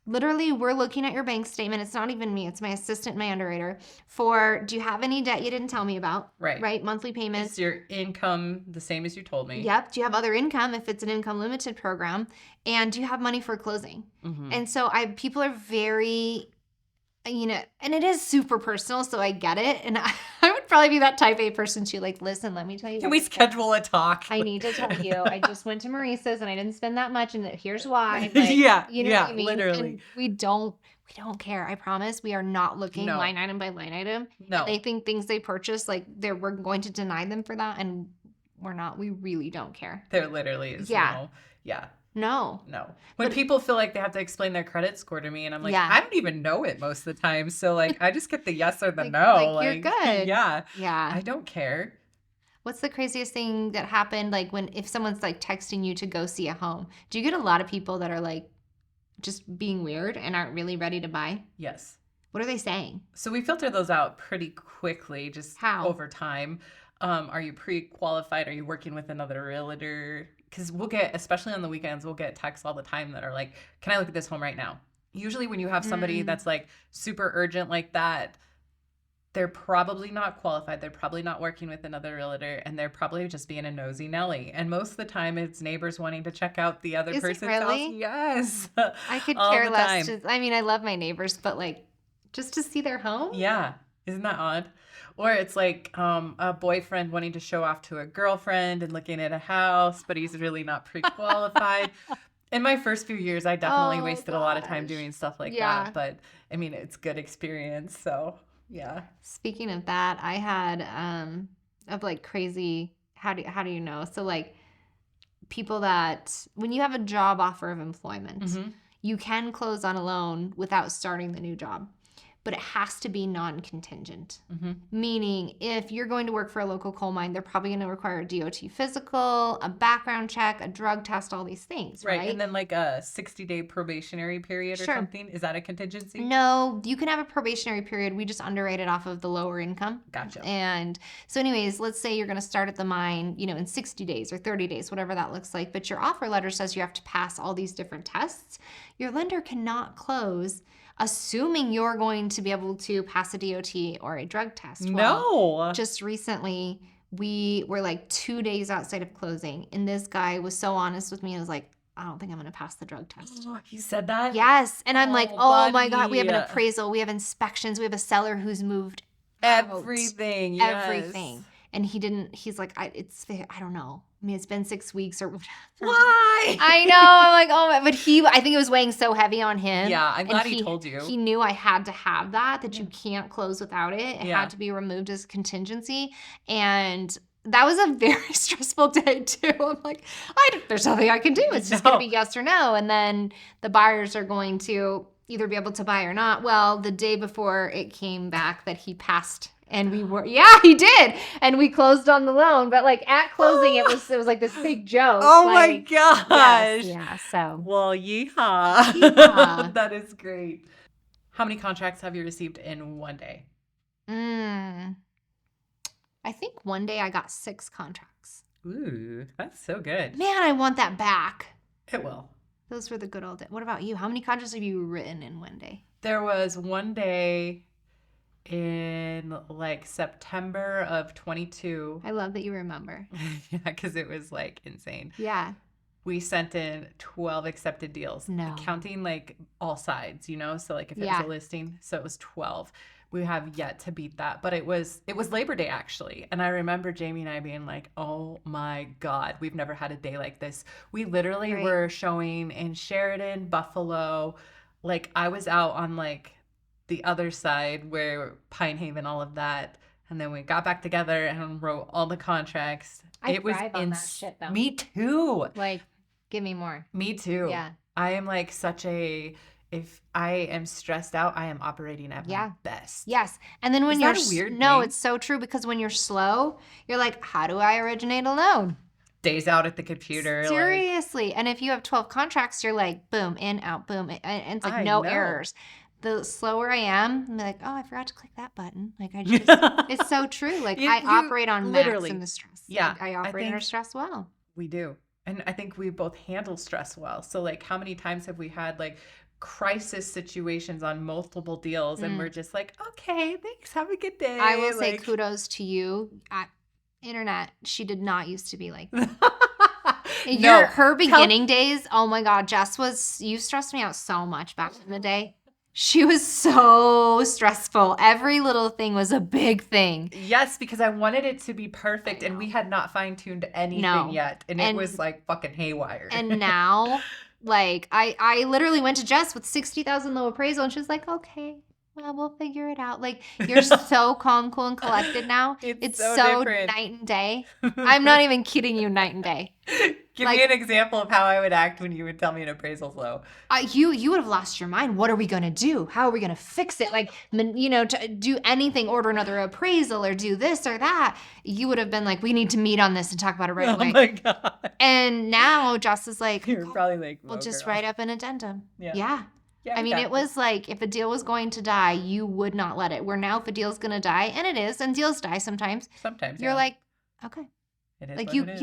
literally, we're looking at your bank statement. It's not even me. It's my assistant, my underwriter. Do you have any debt you didn't tell me about? Right. Right? Monthly payments. Is your income the same as you told me? Yep. Do you have other income if it's an income limited program? And do you have money for closing? Mm-hmm. And so people are very, and it is super personal, so I get it. And I would probably be that type A person too. Like, listen, let me tell you. Can we schedule a talk? I need to tell you, I just went to Maurice's and I didn't spend that much, and here's why. Yeah, you know what I mean? literally. And we don't care. I promise. We are not looking line item by line item. No. And they think things they purchase, like we're going to deny them for that, and we're not. We really don't care. There literally is No. When people feel like they have to explain their credit score to me, and I'm like, I don't even know it most of the time. So like, I just get the yes or the no. Like, you're good. Yeah. Yeah. I don't care. What's the craziest thing that happened? Like if someone's like texting you to go see a home, do you get a lot of people that are like just being weird and aren't really ready to buy? Yes. What are they saying? So we filter those out pretty quickly, just over time. Are you pre-qualified? Are you working with another realtor? Because we'll get, especially on the weekends, we'll get texts all the time that are like, can I look at this home right now? Usually when you have somebody that's like super urgent like that, they're probably not qualified. They're probably not working with another realtor, and they're probably just being a nosy Nelly. And most of the time it's neighbors wanting to check out the other person's house. Yes. I could care less. I love my neighbors, but like just to see their home? Yeah. Isn't that odd? Or it's like a boyfriend wanting to show off to a girlfriend and looking at a house, but he's really not pre-qualified. In my first few years, I definitely wasted a lot of time doing stuff like that. But I mean, it's good experience. So yeah. Speaking of that, I had of like crazy. How do you know? So like people that when you have a job offer of employment, you can close on a loan without starting the new job. But it has to be non-contingent. Meaning, if you're going to work for a local coal mine, they're probably going to require a DOT physical, a background check, a drug test, all these things, right? And then like a 60-day probationary period or something. Is that a contingency? No, you can have a probationary period. We just underwrite it off of the lower income. Gotcha. And so anyways, let's say you're going to start at the mine, in 60 days or 30 days, whatever that looks like. But your offer letter says you have to pass all these different tests. Your lender cannot close assuming you're going to be able to pass a DOT or a drug test. Well, just recently, we were like 2 days outside of closing, and this guy was so honest with me and was like, I don't think I'm going to pass the drug test. He said that? Yes. And I'm like, oh my God, we have an buddy. appraisal, we have inspections, we have a seller who's moved everything. Yes. Everything. And he's like, I don't know. I mean, it's been 6 weeks or whatever. Why? I know. I'm like, oh, but I think it was weighing so heavy on him. Yeah, I'm glad he told you. He knew I had to have that you can't close without it. It had to be removed as contingency. And that was a very stressful day too. I'm like, there's nothing I can do. It's just going to be yes or no. And then the buyers are going to either be able to buy or not. Well, the day before it came back that he passed. And he did. And we closed on the loan. But like at closing, it was like this big joke. Oh my gosh. Yes, yeah, so. Well, yeehaw. That is great. How many contracts have you received in one day? I think one day I got 6 contracts. Ooh, that's so good. Man, I want that back. It will. Those were the good old days. What about you? How many contracts have you written in one day? There was one day in like September of 22. I love that you remember. Yeah, because it was like insane. Yeah. We sent in 12 accepted deals. No. Counting like all sides, you know? So like if it was a listing, so it was 12. We have yet to beat that. But it was Labor Day actually. And I remember Jamie and I being like, oh my God, we've never had a day like this. We literally were showing in Sheridan, Buffalo. Like I was out on like the other side where Pine Haven, all of that. And then we got back together and wrote all the contracts. It was on that shit though. Me too. Like, give me more. Me too. Yeah. I am like if I am stressed out, I am operating at my best. Yes. And then when Is you're that a weird no, thing? it's so true because when you're slow, you're like, how do I originate a loan? Days out at the computer. Seriously. And if you have 12 contracts, you're like, boom, in, out, boom. And it's like I no know. errors. The slower I am, I'm like, oh, I forgot to click that button. Like I just, it's so true. Like You I operate on literally. max in the stress. Yeah, Like, I operate under stress well. We do. And I think we both handle stress well. So like how many times have we had like crisis situations on multiple deals and we're just like, okay, thanks, have a good day. I will say kudos to you. Internet, she did not used to be like that. Her beginning days, oh my God, you stressed me out so much back in the day. She was so stressful. Every little thing was a big thing. Yes, because I wanted it to be perfect and we had not fine-tuned anything yet. And it was like fucking haywire. And now, like, I literally went to Jess with 60,000 low appraisal and she was like, okay, well, we'll figure it out. Like, you're so calm, cool, and collected now. It's so night and day. I'm not even kidding you, night and day. Give me an example of how I would act when you would tell me an appraisal's low. You would have lost your mind. What are we going to do? How are we going to fix it? Like, to do anything, order another appraisal or do this or that. You would have been like, we need to meet on this and talk about it right away. Oh my God. And now Joss is like, you're probably like, we'll just write up an addendum. Yeah. I mean, it was like if a deal was going to die, you would not let it. Where now if a deal's going to die, and it is, and deals die sometimes. You're like, okay. It is like what you, it is.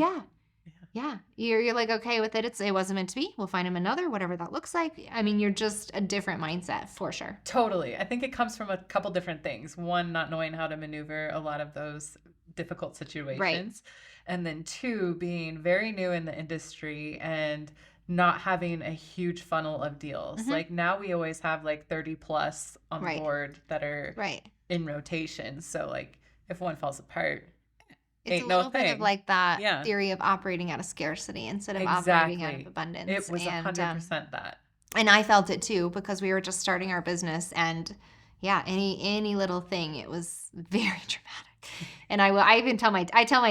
Yeah. You're like, okay with it. It wasn't meant to be. We'll find him another, whatever that looks like. I mean, you're just a different mindset for sure. Totally. I think it comes from a couple different things. One, not knowing how to maneuver a lot of those difficult situations. Right. And then two, being very new in the industry and not having a huge funnel of deals. Mm-hmm. Like now we always have like 30 plus on the board that are in rotation. So like if one falls apart, it's a little bit of like that theory of operating out of scarcity instead of operating out of abundance. It was 100% that. And I felt it too because we were just starting our business and any little thing, it was very dramatic. And I even tell my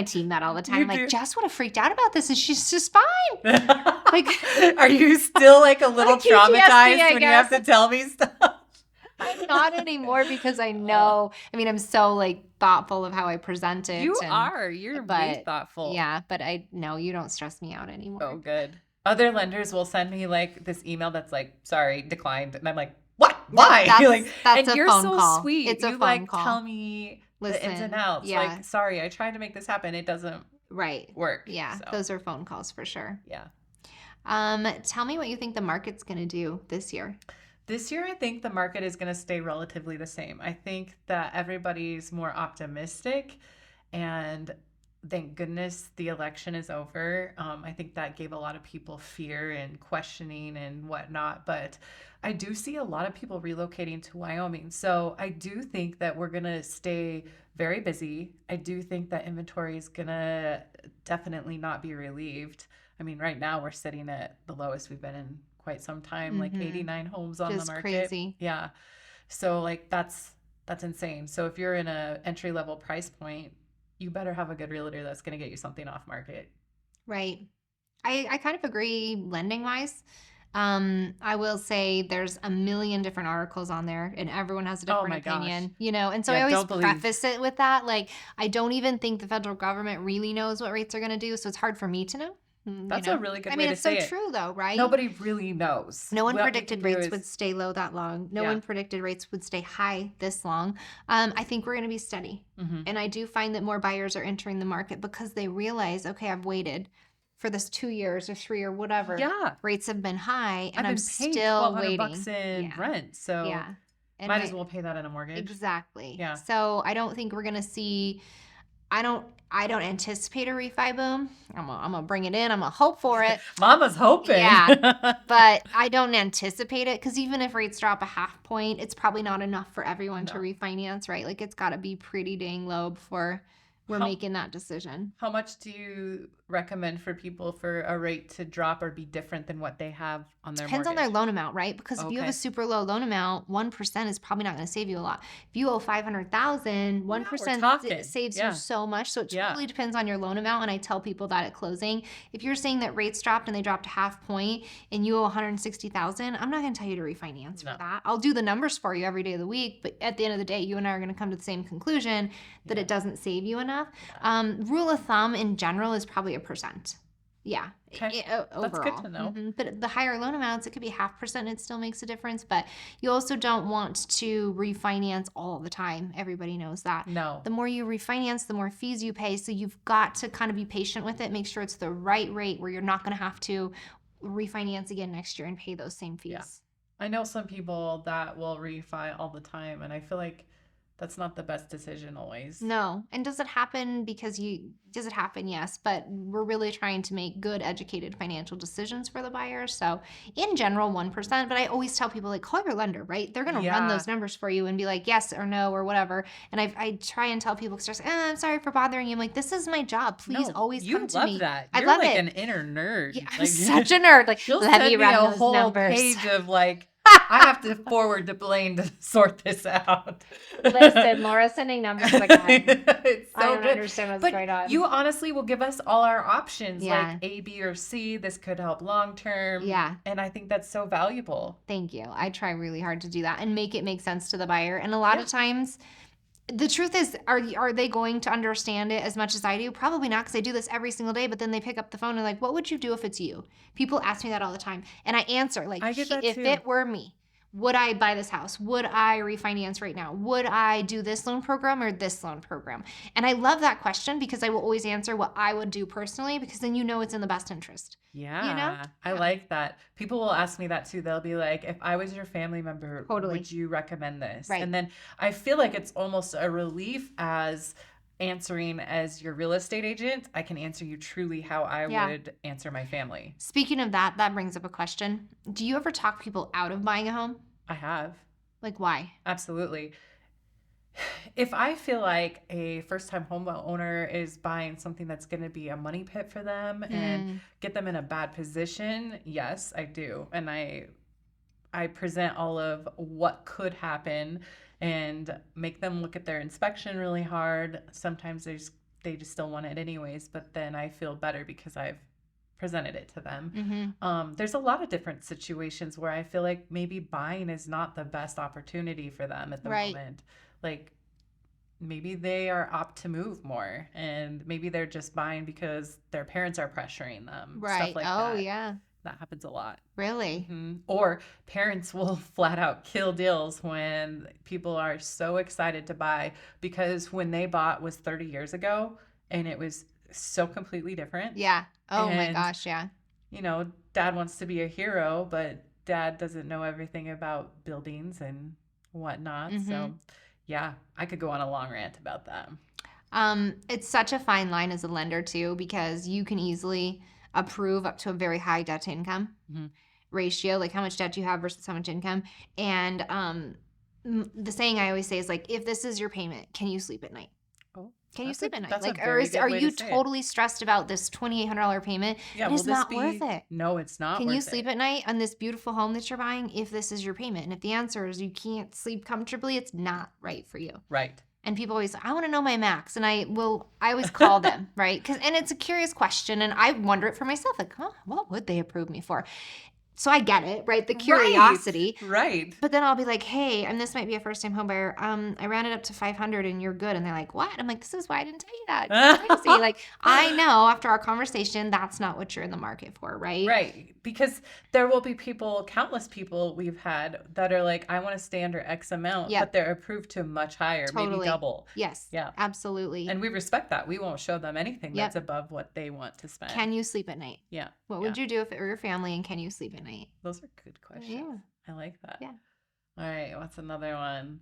team that all the time. Like, Jess would have freaked out about this and she's just fine. Like, are you still like a little traumatized when you have to tell me stuff? I'm not anymore because I know. I mean, I'm so like thoughtful of how I present it. You're very thoughtful. Yeah, but you don't stress me out anymore. Oh, good. Other lenders will send me like this email that's like, sorry, declined. And I'm like, what? Why? That's you're a phone so call. Sweet. It's a you phone like call. Tell me the ins and outs. Yeah. Like, sorry, I tried to make this happen. It doesn't work. Yeah, those are phone calls for sure. Yeah. Tell me what you think the market's going to do this year. This year, I think the market is going to stay relatively the same. I think that everybody's more optimistic, and thank goodness the election is over. I think that gave a lot of people fear and questioning and whatnot, but I do see a lot of people relocating to Wyoming. So I do think that we're going to stay very busy. I do think that inventory is going to definitely not be relieved. I mean, right now we're sitting at the lowest we've been in quite some time, like 89 homes on the market. Crazy. Yeah. So like that's insane. So if you're in a entry level price point, you better have a good realtor that's going to get you something off market. Right. I kind of agree lending wise. I will say there's a million different articles on there and everyone has a different opinion, and so I always preface it with that. Like, I don't even think the federal government really knows what rates are going to do. So it's hard for me to know. That's a really good I way mean, to it's so say it. true though, right? Nobody really knows. No one What we predicted can do rates is, would stay low that long. No yeah. one predicted rates would stay high this long. I think we're going to be steady. Mm-hmm. And I do find that more buyers are entering the market because they realize, okay, I've waited for this 2 years or 3 or whatever. Yeah. Rates have been high and I've I'm been paying still $1,200 waiting. in rent, so Yeah. And might as well pay that in a mortgage. exactly. Yeah. So I don't think we're going to see, I don't anticipate a refi boom. I'm gonna bring it in. I'm gonna hope for it. Mama's hoping. Yeah, but I don't anticipate it because even if rates drop a half point, it's probably not enough for everyone to refinance, right? Like it's got to be pretty dang low before we're making that decision. How much do you recommend for people for a rate to drop or be different than what they have on their Depends mortgage? on their loan amount, right? Because if you have a super low loan amount, 1% is probably not going to save you a lot. If you owe $500,000, 1% saves you so much. So it totally depends on your loan amount. And I tell people that at closing, if you're saying that rates dropped and they dropped a half point and you owe $160,000, I'm not going to tell you to refinance for that. I'll do the numbers for you every day of the week, but at the end of the day, you and I are going to come to the same conclusion that it doesn't save you enough. Rule of thumb in general is probably 1%. Yeah. Okay. Overall. That's good to know. But the higher loan amounts, it could be 0.5%. It still makes a difference. But you also don't want to refinance all the time. Everybody knows that. No. The more you refinance, the more fees you pay. So you've got to kind of be patient with it. Make sure it's the right rate where you're not going to have to refinance again next year and pay those same fees. Yeah. I know some people that will refi all the time, and I feel like that's not the best decision always. No. And does it happen does it happen? Yes. But we're really trying to make good, educated financial decisions for the buyer. So in general, 1%. But I always tell people, like, call your lender, right? They're going to run those numbers for you and be like, yes or no or whatever. And I try and tell people, because I'm sorry for bothering you. I'm like, this is my job. Please always come to me. You love that. I You're love like it. an inner nerd. Yeah, I'm like, such a nerd. Like, she'll let send me run a those whole numbers. page of like, I have to forward to Blaine to sort this out. Listen, Laura's sending numbers again. It's so I don't good. understand what's going on. You honestly will give us all our options, Yeah. like A, B, or C. This could help long term. Yeah. And I think that's so valuable. Thank you. I try really hard to do that and make it make sense to the buyer. And a lot of times, the truth is, are they going to understand it as much as I do? Probably not, because I do this every single day. But then they pick up the phone and like, what would you do if it's you? People ask me that all the time. And I answer, like, I get that if too. it were me, would I buy this house? Would I refinance right now? Would I do this loan program or this loan program? And I love that question because I will always answer what I would do personally, because then you know it's in the best interest. Yeah. You know? I like that. People will ask me that too. They'll be like, if I was your family member, would you recommend this? Right. And then I feel like it's almost a relief as answering as your real estate agent. I can answer you truly how I would answer my family. Speaking of that, that brings up a question. Do you ever talk people out of buying a home? I have. Like, why? Absolutely. If I feel like a first-time home owner is buying something that's going to be a money pit for them and get them in a bad position, yes, I do. And I present all of what could happen and make them look at their inspection really hard. Sometimes they just still want it anyways, but then I feel better because I've presented it to them. There's a lot of different situations where I feel like maybe buying is not the best opportunity for them at the moment. Like maybe they are opt to move more, and maybe they're just buying because their parents are pressuring them. Stuff like that. Oh, yeah. That happens a lot. Really? Or parents will flat out kill deals when people are so excited to buy, because when they bought was 30 years ago and it was so completely different. Yeah. Oh my And, gosh, yeah. You know, dad wants to be a hero, but dad doesn't know everything about buildings and whatnot. So yeah, I could go on a long rant about that. It's such a fine line as a lender too, because you can easily approve up to a very high debt to income ratio, like how much debt you have versus how much income. And the saying I always say is like, if this is your payment, can you sleep at night? Can you sleep at night? Like, or are you totally stressed about this $2,800 payment? Yeah, it's not worth it. No, it's not. Can you sleep at night on this beautiful home that you're buying if this is your payment? And if the answer is you can't sleep comfortably, it's not right for you. Right. And people always say, I want to know my max. And I always call them, right? And it's a curious question. And I wonder it for myself, like, what would they approve me for? So I get it, right? The Right. curiosity. Right. But then I'll be like, hey, and this might be a first-time home buyer. I ran it up to 500 and you're good. And they're like, what? I'm like, this is why I didn't tell you that. It's crazy. Like, I know after our conversation, that's not what you're in the market for, right? Right. Because there will be people, countless people we've had that are like, I want to stay under X amount, Yep. but they're approved to much higher, maybe Totally. double. Yes. Yeah. Absolutely. And we respect that. We won't show them anything Yep. that's above what they want to spend. Can you sleep at night? Yeah. What would you do if it were your family, and can you sleep at night? Those are good questions. Yeah. I like that. Yeah. All right. What's another one?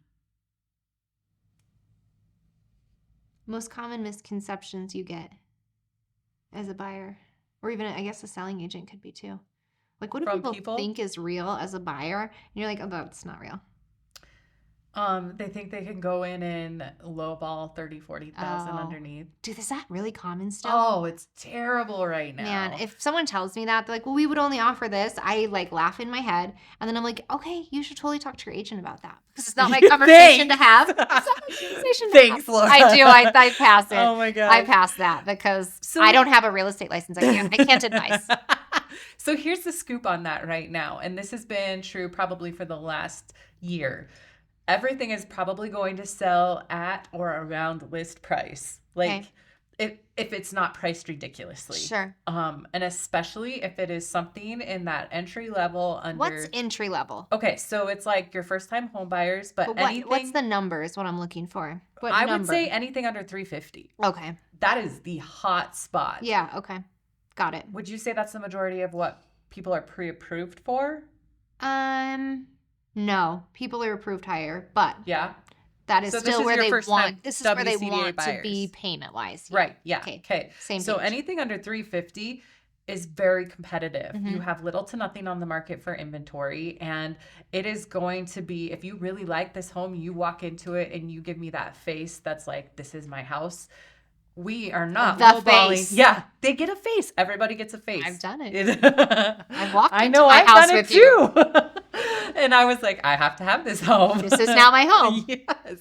Most common misconceptions you get as a buyer, or even, I guess, a selling agent could be too. Like, what do From people people? think is real as a buyer? And you're like, oh, that's not real. They think they can go in and lowball 30, 40,000 Oh. underneath. Dude, is that really common still? Oh, it's terrible right now. Man, if someone tells me that, they're like, well, we would only offer this, I like laugh in my head. And then I'm like, okay, you should totally talk to your agent about that. Because it's not my conversation to have. It's not my conversation to Thanks, have. Laura. I do. I pass it. Oh my God. I pass that because I don't have a real estate license. I can't advise. So here's the scoop on that right now. And this has been true probably for the last year. Everything is probably going to sell at or around list price. Like if it's not priced ridiculously. Sure. And especially if it is something in that entry level under. What's entry level? Okay, so it's like your first time home buyers, but anything. What's the number is what I'm looking for. What I number? would say anything under 350. Okay. That is the hot spot. Yeah, okay. Got it. Would you say that's the majority of what people are pre-approved for? No. People are approved higher, but Yeah. that is So this still is where your they first want. time This is where they WCDA want to buyers. be payment-wise. Right. Yeah. Okay. Okay. Same So page. anything under 350 is very competitive. Mhm. You have little to nothing on the market for inventory, and it is going to be, if you really like this home, you walk into it and you give me that face that's like, this is my house. We are not The lowballing. face. Yeah, they get a face. Everybody gets a face. I've done it. I've walked I into know. my I've house done it with you. too. And I was like, I have to have this home. This is now my home. Yes.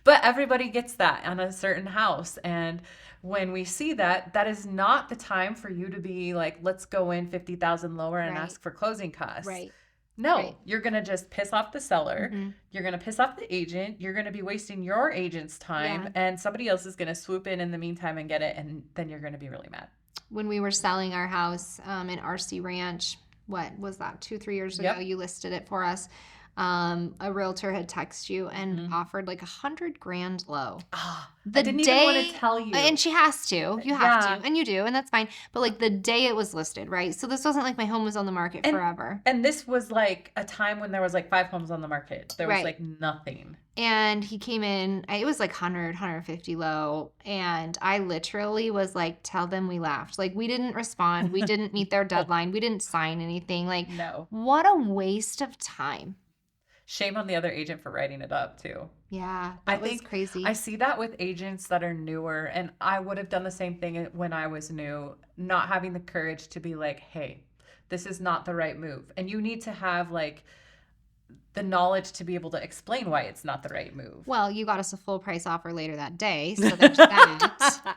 But everybody gets that on a certain house. And when we see that, that is not the time for you to be like, let's go in 50,000 lower and Right. ask for closing costs. Right. No, Right. you're going to just piss off the seller. Mhm. You're going to piss off the agent. You're going to be wasting your agent's time. Yeah. And somebody else is going to swoop in the meantime and get it. And then you're going to be really mad. When we were selling our house in RC Ranch, what was that, 2-3 years ago? Yep. You listed it for us. A realtor had texted you and offered like $100,000 low. I didn't even want to tell you. And she has to. You have Yeah. to. And you do. And that's fine. But like the day it was listed, right? So this wasn't like my home was on the market forever. And this was like a time when there was like 5 homes on the market. There was Right. like nothing. And he came in, it was like 150 low. And I literally was like, tell them we laughed. Like we didn't respond. We didn't meet their deadline. We didn't sign anything. Like, No. what a waste of time. Shame on the other agent for writing it up too. Yeah, I that was think crazy. I see that with agents that are newer, and I would have done the same thing when I was new, not having the courage to be like, hey, this is not the right move. And you need to have like the knowledge to be able to explain why it's not the right move. Well, you got us a full price offer later that day, so there's that.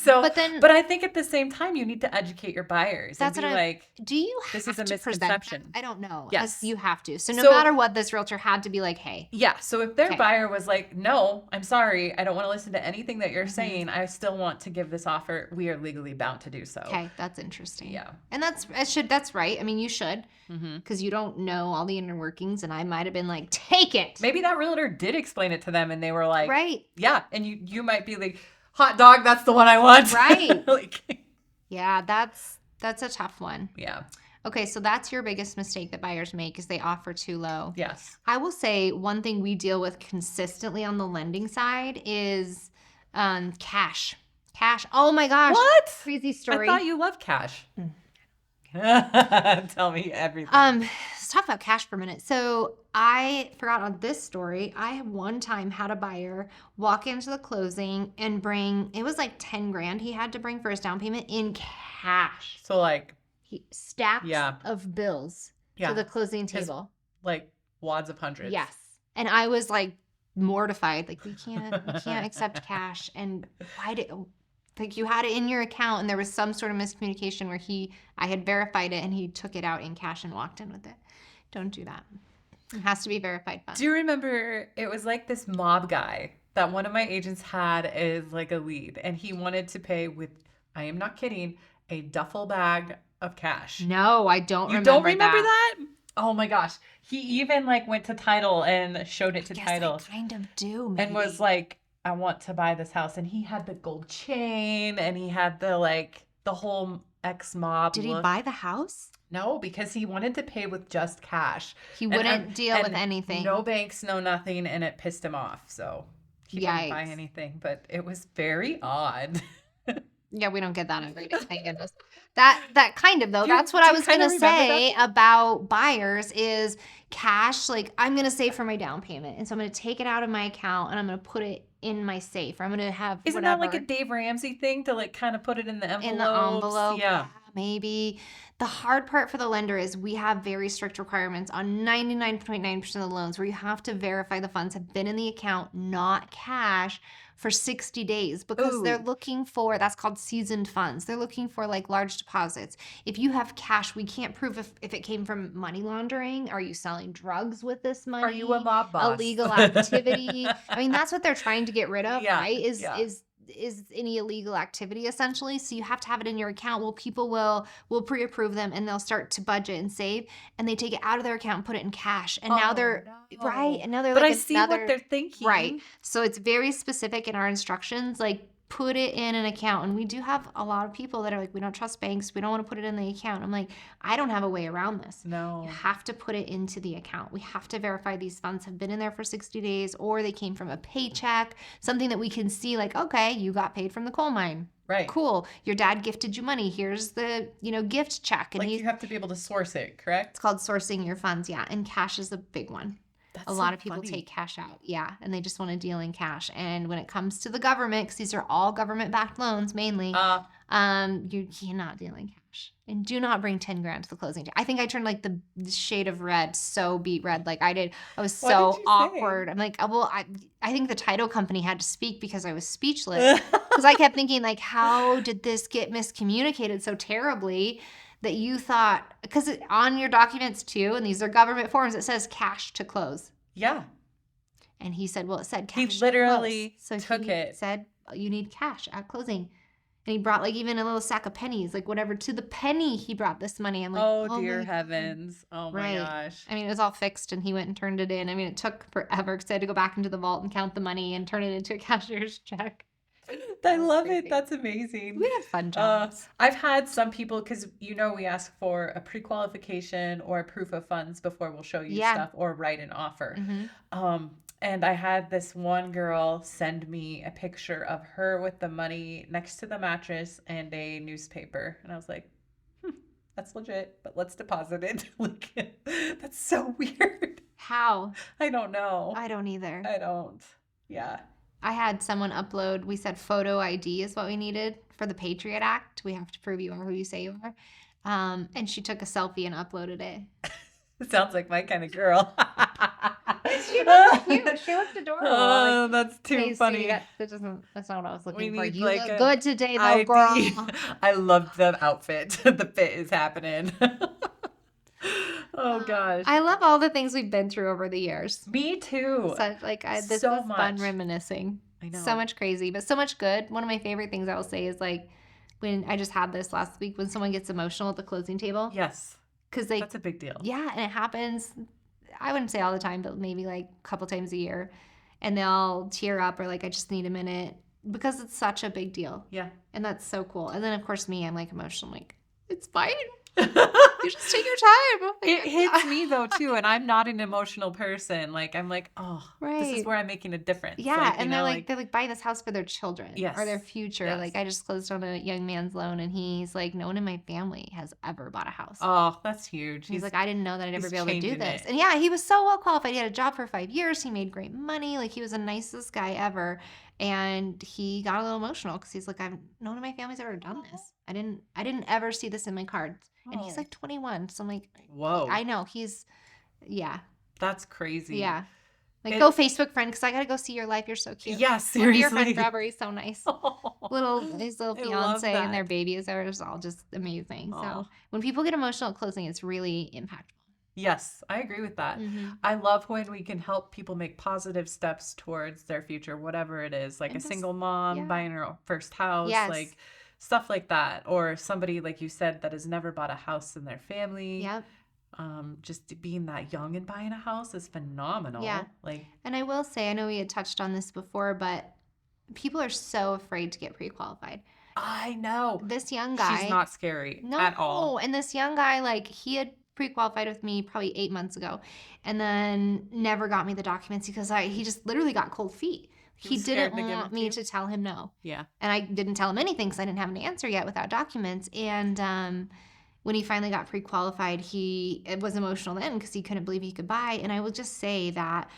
But I think at the same time, you need to educate your buyers. That's and be what like, do you this have is a to present that? misconception. I don't know. Yes. You have to. So no So- matter what, this realtor had to be like, hey. yeah. So if their Okay. buyer was like, no, I'm sorry, I don't want to listen to anything that you're Mhm. saying. I still want to give this offer. We are legally bound to do so. Okay, that's interesting. Yeah. And that's right. I mean, you should, Mm-hmm. because you don't know all the inner workings, and I might have been like, take it. Maybe that realtor did explain it to them and they were like, Right. yeah. And you might be like, hot dog, that's the one I want. Right. Like, Yeah, that's a tough one. yeah. Okay, so that's your biggest mistake that buyers make is they offer too low. Yes. I will say one thing we deal with consistently on the lending side is cash. Cash. Oh my gosh. What? Crazy story. I thought you loved cash. Tell me everything. Let's talk about cash for a minute. So I forgot on this story. I one time had a buyer walk into the closing and bring, it was like 10 grand he had to bring for his down payment in cash. So like, Stacks Yeah. of bills yeah, to the closing table. like wads of hundreds. Yes. And I was like mortified. Like we can't accept cash. And why did Like you had it in your account and there was some sort of miscommunication where I had verified it and he took it out in cash and walked in with it. Don't do that. It has to be verified funds. Do you remember it was like this mob guy that one of my agents had as like a lead, and he wanted to pay with, I am not kidding, a duffel bag of cash. No, I don't You remember don't remember that? Oh my gosh. He even like went to title and showed it to title. I kind of do, maybe. And was like, I want to buy this house. And he had the gold chain and he had the whole ex-mob Did look. he buy the house? No, because he wanted to pay with just cash. He wouldn't deal with anything. No banks, no nothing, and it pissed him off. So he didn't buy anything, but it was very odd. Yeah, we don't get that every day. Thank goodness. That kind of, though, that's what I was going to say about buyers is cash. Like, I'm going to save for my down payment. And so I'm going to take it out of my account and I'm going to put it in my safe. Or I'm going to have Isn't that like a Dave Ramsey thing to like kind of put it in the envelope? In the envelope. Yeah. Maybe. The hard part for the lender is we have very strict requirements on 99.9% of the loans where you have to verify the funds have been in the account, not cash, for 60 days because they're looking for, that's called seasoned funds. They're looking for like large deposits. If you have cash, we can't prove if it came from money laundering. Are you selling drugs with this money? Are you a mob boss? Illegal activity. I mean, that's what they're trying to get rid of, right? Is any illegal activity essentially. So you have to have it in your account. Well, people will pre-approve them and they'll start to budget and save and they take it out of their account and put it in cash. And now they're right. And now they're but like I see what they're thinking. Right. So it's very specific in our instructions, like put it in an account. And we do have a lot of people that are like, we don't trust banks. We don't want to put it in the account. I'm like, I don't have a way around this. No. You have to put it into the account. We have to verify these funds have been in there for 60 days or they came from a paycheck, something that we can see like, okay, you got paid from the coal mine. Right. Cool. Your dad gifted you money. Here's the, gift check. And like you have to be able to source it, correct? It's called sourcing your funds. Yeah. And cash is a big one. That's a lot of people take cash out. Yeah. And they just want to deal in cash. And when it comes to the government, because these are all government-backed loans mainly, you cannot deal in cash. And do not bring 10 grand to the closing day. I think I turned like the shade of red so beat red like I did. I was so awkward. I'm like, well, I think the title company had to speak because I was speechless. Because I kept thinking like, how did this get miscommunicated so terribly that you thought, because on your documents too, and these are government forms, it says cash to close. Yeah. And he said, well, it said cash. He literally so took he said, you need cash at closing. And he brought like even a little sack of pennies, like whatever, to the penny he brought this money. I'm like, oh dear heavens. Oh my gosh. I mean, it was all fixed and he went and turned it in. I mean, it took forever because I had to go back into the vault and count the money and turn it into a cashier's check. I love it. That's amazing. We have fun jobs. I've had some people, because we ask for a pre-qualification or a proof of funds before we'll show you stuff or write an offer. Mm-hmm. And I had this one girl send me a picture of her with the money next to the mattress and a newspaper. And I was like, that's legit, but let's deposit it. Like, that's so weird. How? I don't know. I don't either. I don't. Yeah. I had someone upload, we said photo ID is what we needed for the Patriot Act. We have to prove you are who you say you are. And she took a selfie and uploaded it. It sounds like my kind of girl. She looked cute. She looked adorable. Oh, that's too funny. That's not what I was looking for. Need You like look good today, though, girl. I love the outfit. The fit is happening. Oh gosh. I love all the things we've been through over the years. Me too. This was fun reminiscing. I know. So much crazy, but so much good. One of my favorite things I will say is like when I just had this last week when someone gets emotional at the closing table. Yes. Because that's a big deal. Yeah, and it happens, I wouldn't say all the time, but maybe like a couple times a year. And they'll tear up or like, I just need a minute because it's such a big deal. Yeah. And that's so cool. And then of course me, I'm like emotional. I'm like, it's fine. You just take your time. It hits me though too, and I'm not an emotional person. Like I'm like, oh, this is where I'm making a difference. Yeah, like, and they're like buying this house for their children or their future. Yes. Like I just closed on a young man's loan, and he's like, no one in my family has ever bought a house. Oh, that's huge. He's like, I didn't know that I'd ever be able to do this. It. And yeah, he was so well qualified. He had a job for 5 years. He made great money. Like he was the nicest guy ever. And he got a little emotional because he's like, no one in my family's ever done this. I didn't ever see this in my cards. And he's like 21. So I'm like, whoa. I know. That's crazy. Yeah. Like, go Facebook friend, because I got to go see your life. You're so cute. Yes, I'll be your friend seriously. forever. He's so nice. His little I love fiance and their that. babies are just all just amazing. So Aw. when people get emotional at closing, it's really impactful. Yes, I agree with that. Mhm. I love when we can help people make positive steps towards their future, whatever it is, like And a just, single mom yeah. buying her first house, Yes. like stuff like that, or somebody like you said that has never bought a house in their family. Yep. Just being that young and buying a house is phenomenal. Yeah. Like, And I will say, I know we had touched on this before, but people are so afraid to get pre-qualified. I know. This young guy. She's not scary No. at all. And this young guy, like, he had pre-qualified with me probably 8 months ago and then never got me the documents because he just literally got cold feet. He was scared didn't to give want it to me you? to tell him no. Yeah. And I didn't tell him anything because I didn't have an answer yet without documents. And when he finally got pre-qualified, it was emotional then because he couldn't believe he could buy. And I will just say that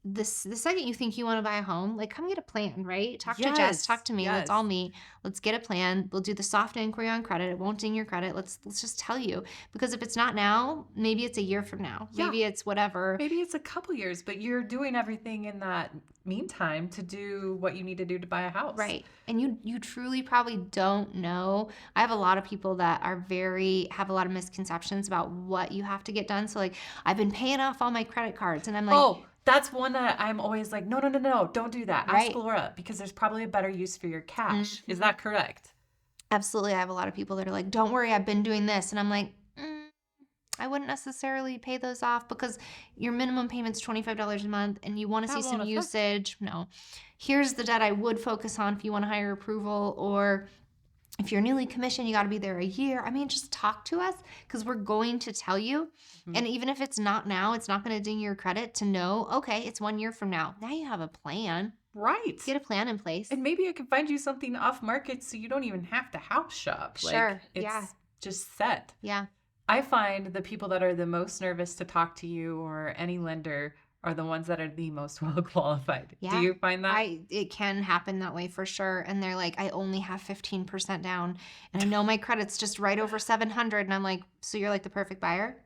the second you think you want to buy a home, like, come get a plan, right? Talk to Jess, Yes, talk to me. Let's yes. all meet. Let's get a plan. We'll do the soft inquiry on credit. It won't ding your credit. Let's just tell you, because if it's not now, maybe it's a year from now. Yeah. Maybe it's whatever. Maybe it's a couple years, but you're doing everything in that meantime to do what you need to do to buy a house. Right. And you truly probably don't know. I have a lot of people that have a lot of misconceptions about what you have to get done. So, like, I've been paying off all my credit cards and I'm like, Oh, that's one that I'm always like, no, don't do that. Right. Ask Laura, because there's probably a better use for your cash. Is that correct? absolutely. I have a lot of people that are like, don't worry, I've been doing this. And I'm like, I wouldn't necessarily pay those off because your minimum payment's $25 a month and you want to see That some won't affect- usage. No. Here's the debt I would focus on if you want a higher approval, or if you're newly commissioned, you got to be there a year. I mean, just talk to us because we're going to tell you. Mhm. And even if it's not now, it's not going to ding your credit to know, okay, it's 1 year from now. Now you have a plan. Right. Get a plan in place. And maybe I can find you something off market so you don't even have to house shop. Sure, Like, it's yeah. just set. Yeah. I find the people that are the most nervous to talk to you or any lender are the ones that are the most well qualified. Yeah. Do you find that? It can happen that way for sure. And they're like, I only have 15% down and I know my credit's just right over 700. And I'm like, so you're like the perfect buyer?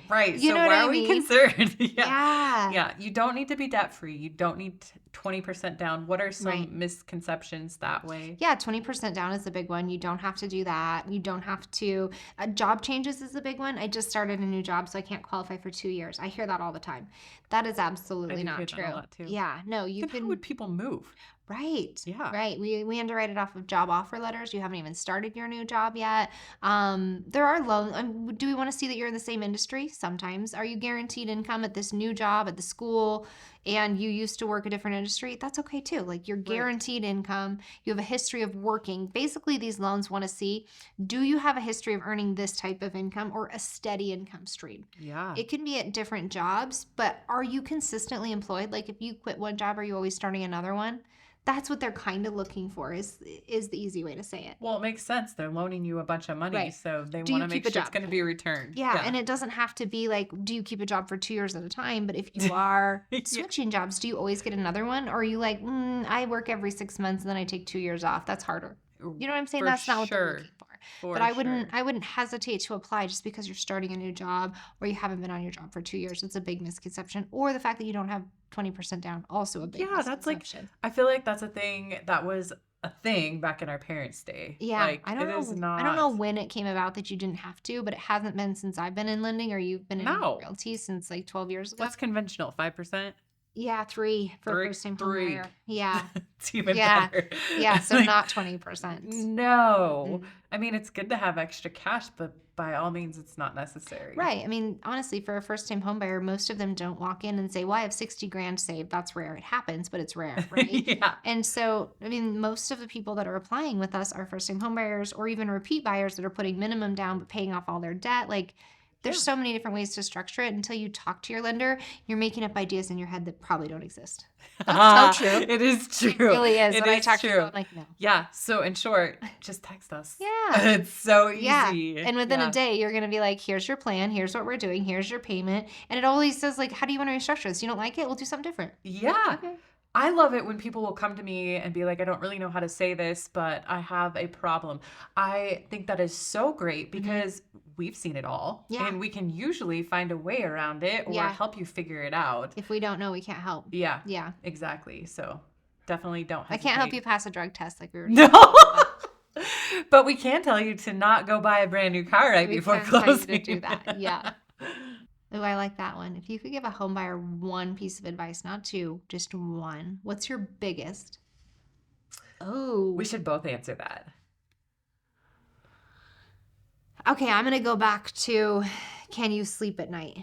Right. You So know what why I are we mean? concerned? Yeah. Yeah. You don't need to be debt free. You don't need 20% down. What are some Right. misconceptions that way? Yeah, 20% down is a big one. You don't have to do that. You don't have to. Job changes is a big one. I just started a new job, so I can't qualify for 2 years. I hear that all the time. That is absolutely do not hear that a true. lot, too. Yeah, no, you Then how can. would people move? Right. Yeah. Right. We underwrite it off of job offer letters. You haven't even started your new job yet. There are loans. Do we want to see that you're in the same industry? Sometimes. Are you guaranteed income at this new job at the school and you used to work a different industry? That's okay too. Like, you're guaranteed income. You have a history of working. Basically, these loans want to see, do you have a history of earning this type of income or a steady income stream? Yeah. It can be at different jobs, but are you consistently employed? Like, if you quit one job, are you always starting another one? That's what they're kind of looking for is the easy way to say it. Well, it makes sense. They're loaning you a bunch of money, Right. so they Do want you to keep make a sure it's job? going to be returned. Yeah, and it doesn't have to be like, do you keep a job for 2 years at a time? But if you are Yeah. switching jobs, do you always get another one? Or are you like, I work every 6 months and then I take 2 years off? That's harder. You know what I'm saying? For That's not what they're sure. looking for. For But I sure. wouldn't hesitate to apply just because you're starting a new job or you haven't been on your job for 2 years. It's a big misconception. Or the fact that you don't have 20% down, also a big That's like, misconception. I feel like that's a thing that was a thing back in our parents' day. Yeah, Like, I don't it know. is not. I don't know when it came about that you didn't have to, but it hasn't been since I've been in lending, or you've been in No. realty since like 12 years ago. What's conventional? 5%? Yeah, 3 for Three- first time home three. buyer. Yeah, It's even Yeah. better. yeah. So Like, not 20%. No. Mm. I mean, it's good to have extra cash, but by all means, it's not necessary. Right. I mean, honestly, for a first time home buyer, most of them don't walk in and say, "Well, I have 60 grand saved." That's rare. It happens, but it's rare, right? Yeah. And so, I mean, most of the people that are applying with us are first time home buyers or even repeat buyers that are putting minimum down but paying off all their debt. Like, there's Yeah. so many different ways to structure it. Until you talk to your lender, you're making up ideas in your head that probably don't exist. That's so true. It is true. It really is. It When I is talk to true. people, I'm like, no. Yeah. So in short, just text us. Yeah. It's so easy. Yeah. And within Yeah. a day, you're going to be like, here's your plan. Here's what we're doing. Here's your payment. And it always says, like, how do you want to restructure this? You don't like it? We'll do something different. Yeah. Okay. I love it when people will come to me and be like, I don't really know how to say this, but I have a problem. I think that is so great because we've seen it all Yeah. and we can usually find a way around it or Yeah. help you figure it out. If we don't know, we can't help. Yeah. Yeah. Exactly. So definitely don't I hesitate. can't help you pass a drug test like we were No. talking about. But we can tell you to not go buy a brand new car right We before can tell you closing. to do that. Yeah. Oh, I like that one. If you could give a home buyer one piece of advice, not two, just one, what's your biggest? Oh. We should both answer that. Okay, I'm going to go back to, can you sleep at night?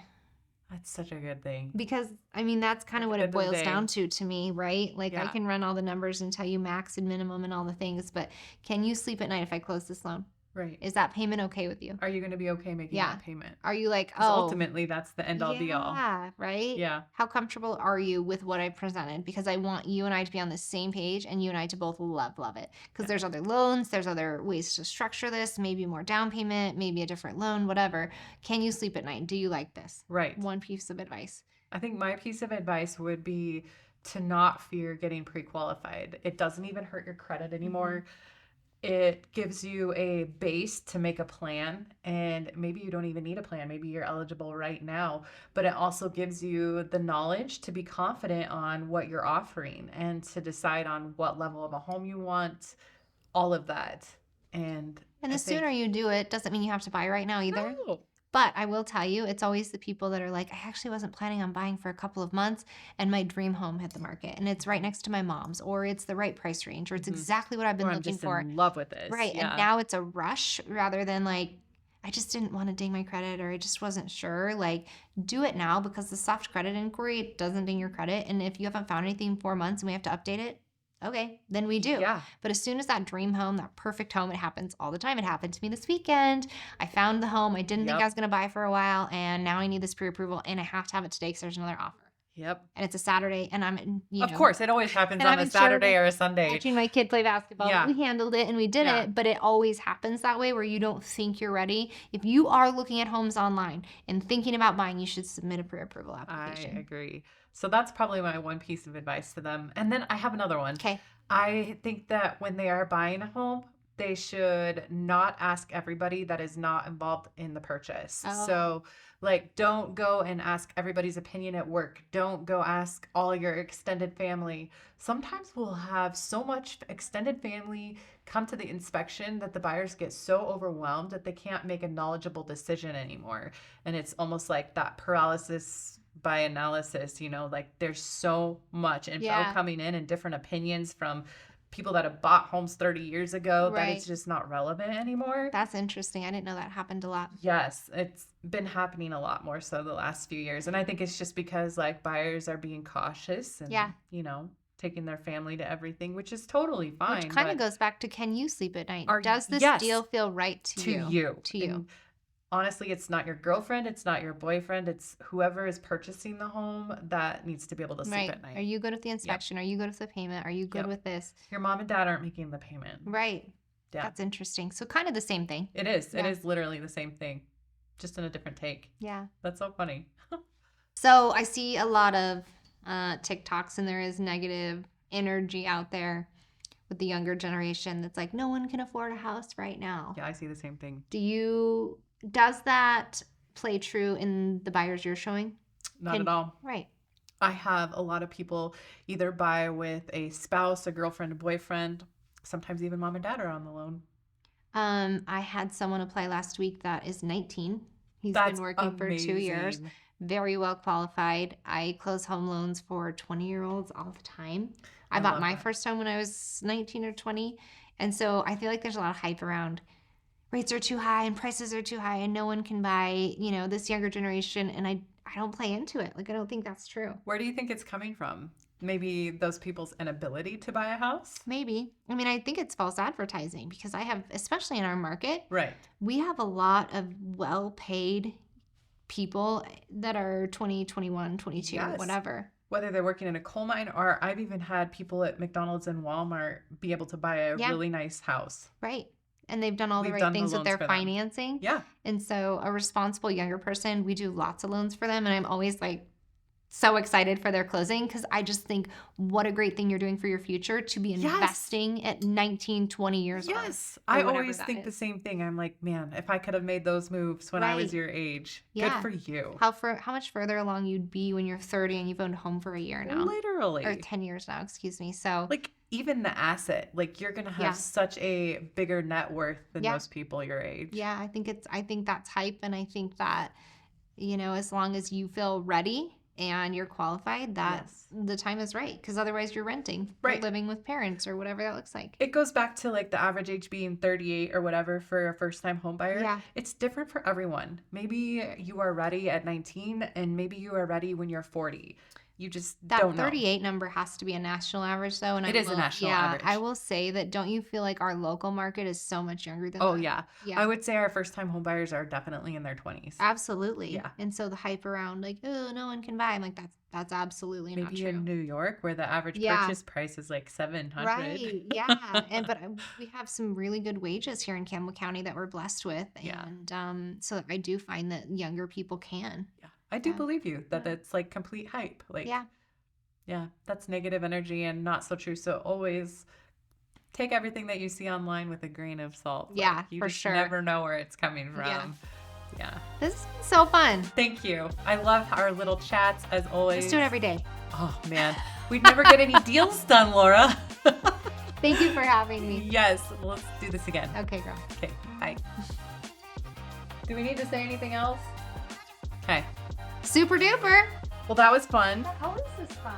That's such a good thing. Because, I mean, that's kind of what it End of the boils day. down to me, right? Like, I Yeah. can run all the numbers and tell you max and minimum and all the things, but can you sleep at night if I close this loan? Right. Is that payment okay with you? Are you going to be okay making Yeah. that payment? Are you like, 'Cause oh, ultimately, that's the end all be all. yeah, right? Yeah. How comfortable are you with what I presented? Because I want you and I to be on the same page and you and I to both love it. Because there's other loans, there's other ways to structure this, maybe more down payment, maybe a different loan, whatever. Can you sleep at night? Do you like this? Right. One piece of advice. I think my piece of advice would be to not fear getting pre-qualified. It doesn't even hurt your credit anymore. It gives you a base to make a plan, and maybe you don't even need a plan. Maybe you're eligible right now, but it also gives you the knowledge to be confident on what you're offering and to decide on what level of a home you want, all of that. And the sooner you do it, doesn't mean you have to buy right now either. No. But I will tell you, it's always the people that are like, I actually wasn't planning on buying for a couple of months and my dream home hit the market and it's right next to my mom's, or it's the right price range, or it's exactly what I've been Or I'm looking just for. in love with this. Right. Yeah. And now it's a rush rather than like, I just didn't want to ding my credit or I just wasn't sure. Like, do it now because the soft credit inquiry doesn't ding your credit. And if you haven't found anything in 4 months and we have to update it, okay, then we do. Yeah. But as soon as that dream home, that perfect home, it happens all the time. It happened to me this weekend. I found the home I didn't think I was going to buy for a while, and now I need this pre-approval, and I have to have it today because there's another offer. Yep. And it's a Saturday, and I'm, Of course, it always happens and on I'm a in Saturday Sherwood or a Sunday. watching my kid play basketball. Yeah. We handled it and we did Yeah. it, but it always happens that way where you don't think you're ready. If you are looking at homes online and thinking about buying, you should submit a pre-approval application. I agree. So that's probably my one piece of advice to them. And then I have another one. Okay. I think that when they are buying a home, they should not ask everybody that is not involved in the purchase. Oh. So, like, don't go and ask everybody's opinion at work. Don't go ask all your extended family. Sometimes we'll have so much extended family come to the inspection that the buyers get so overwhelmed that they can't make a knowledgeable decision anymore. And it's almost like that paralysis by analysis, like there's so much info coming in and different opinions from people that have bought homes 30 years ago that it's just not relevant anymore. That's interesting. I didn't know that happened a lot. Yes, it's been happening a lot more so the last few years. And I think it's just because like buyers are being cautious and, taking their family to everything, which is totally fine. Which kind of goes back to, can you sleep at night? Does this deal feel right to you? To you. And honestly, it's not your girlfriend, it's not your boyfriend, it's whoever is purchasing the home that needs to be able to sleep at night. Are you good with the inspection? Are you good with the payment? Are you good with this? Your mom and dad aren't making the payment. Right. Yeah. That's interesting. So kind of the same thing. It is. It is literally the same thing, just in a different take. Yeah. That's so funny. So I see a lot of TikToks, and there is negative energy out there with the younger generation that's like, no one can afford a house right now. Yeah, I see the same thing. Does that play true in the buyers you're showing? Not at all. Right. I have a lot of people either buy with a spouse, a girlfriend, a boyfriend. Sometimes even mom and dad are on the loan. I had someone apply last week that is 19. He's been working for 2 years. Very well qualified. I close home loans for 20-year-olds all the time. I bought my first home when I was 19 or 20. And so I feel like there's a lot of hype around rates are too high and prices are too high and no one can buy, this younger generation. And I don't play into it. Like, I don't think that's true. Where do you think it's coming from? Maybe those people's inability to buy a house? Maybe. I mean, I think it's false advertising because I have, especially in our market, right, we have a lot of well-paid people that are 20, 21, 22, whatever. Whether they're working in a coal mine, or I've even had people at McDonald's and Walmart be able to buy a really nice house. Right. And they've done all the right things with their financing. Yeah. And so a responsible younger person, we do lots of loans for them. And I'm always like, so excited for their closing because I just think what a great thing you're doing for your future to be investing at 19, 20 years old. Yes. I always think the same thing. I'm like, man, if I could have made those moves when I was your age, good for you. How much further along you'd be when you're 30 and you've owned a home for a year now. Literally. Or 10 years now, excuse me. So like even the asset, like you're going to have such a bigger net worth than most people your age. Yeah, I think that's hype. And I think that, you know, as long as you feel ready and you're qualified, that the time is right. Because otherwise you're renting or living with parents or whatever that looks like. It goes back to like the average age being 38 or whatever for a first-time home buyer. Yeah. It's different for everyone. Maybe you are ready at 19 and maybe you are ready when you're 40. You just don't know. That 38 number has to be a national average, though. And it is a national average. I will say that don't you feel like our local market is so much younger than that? Yeah. I would say our first-time home buyers are definitely in their 20s. Absolutely. Yeah. And so the hype around like, oh, no one can buy. I'm like, that's absolutely not true. Maybe in New York where the average purchase price is like $700. Right. Yeah. But we have some really good wages here in Campbell County that we're blessed with. And so I do find that younger people can. Yeah. I do believe you that it's like complete hype. Like, yeah, that's negative energy and not so true. So always take everything that you see online with a grain of salt. Yeah, like, you for just sure. never know where it's coming from. Yeah. This has been so fun. Thank you. I love our little chats as always. Let's do it every day. Oh, man. We'd never get any deals done, Laura. Thank you for having me. Yes. Let's do this again. Okay, girl. Okay. Bye. Do we need to say anything else? Okay. Super duper. Well, that was fun. How is this fun?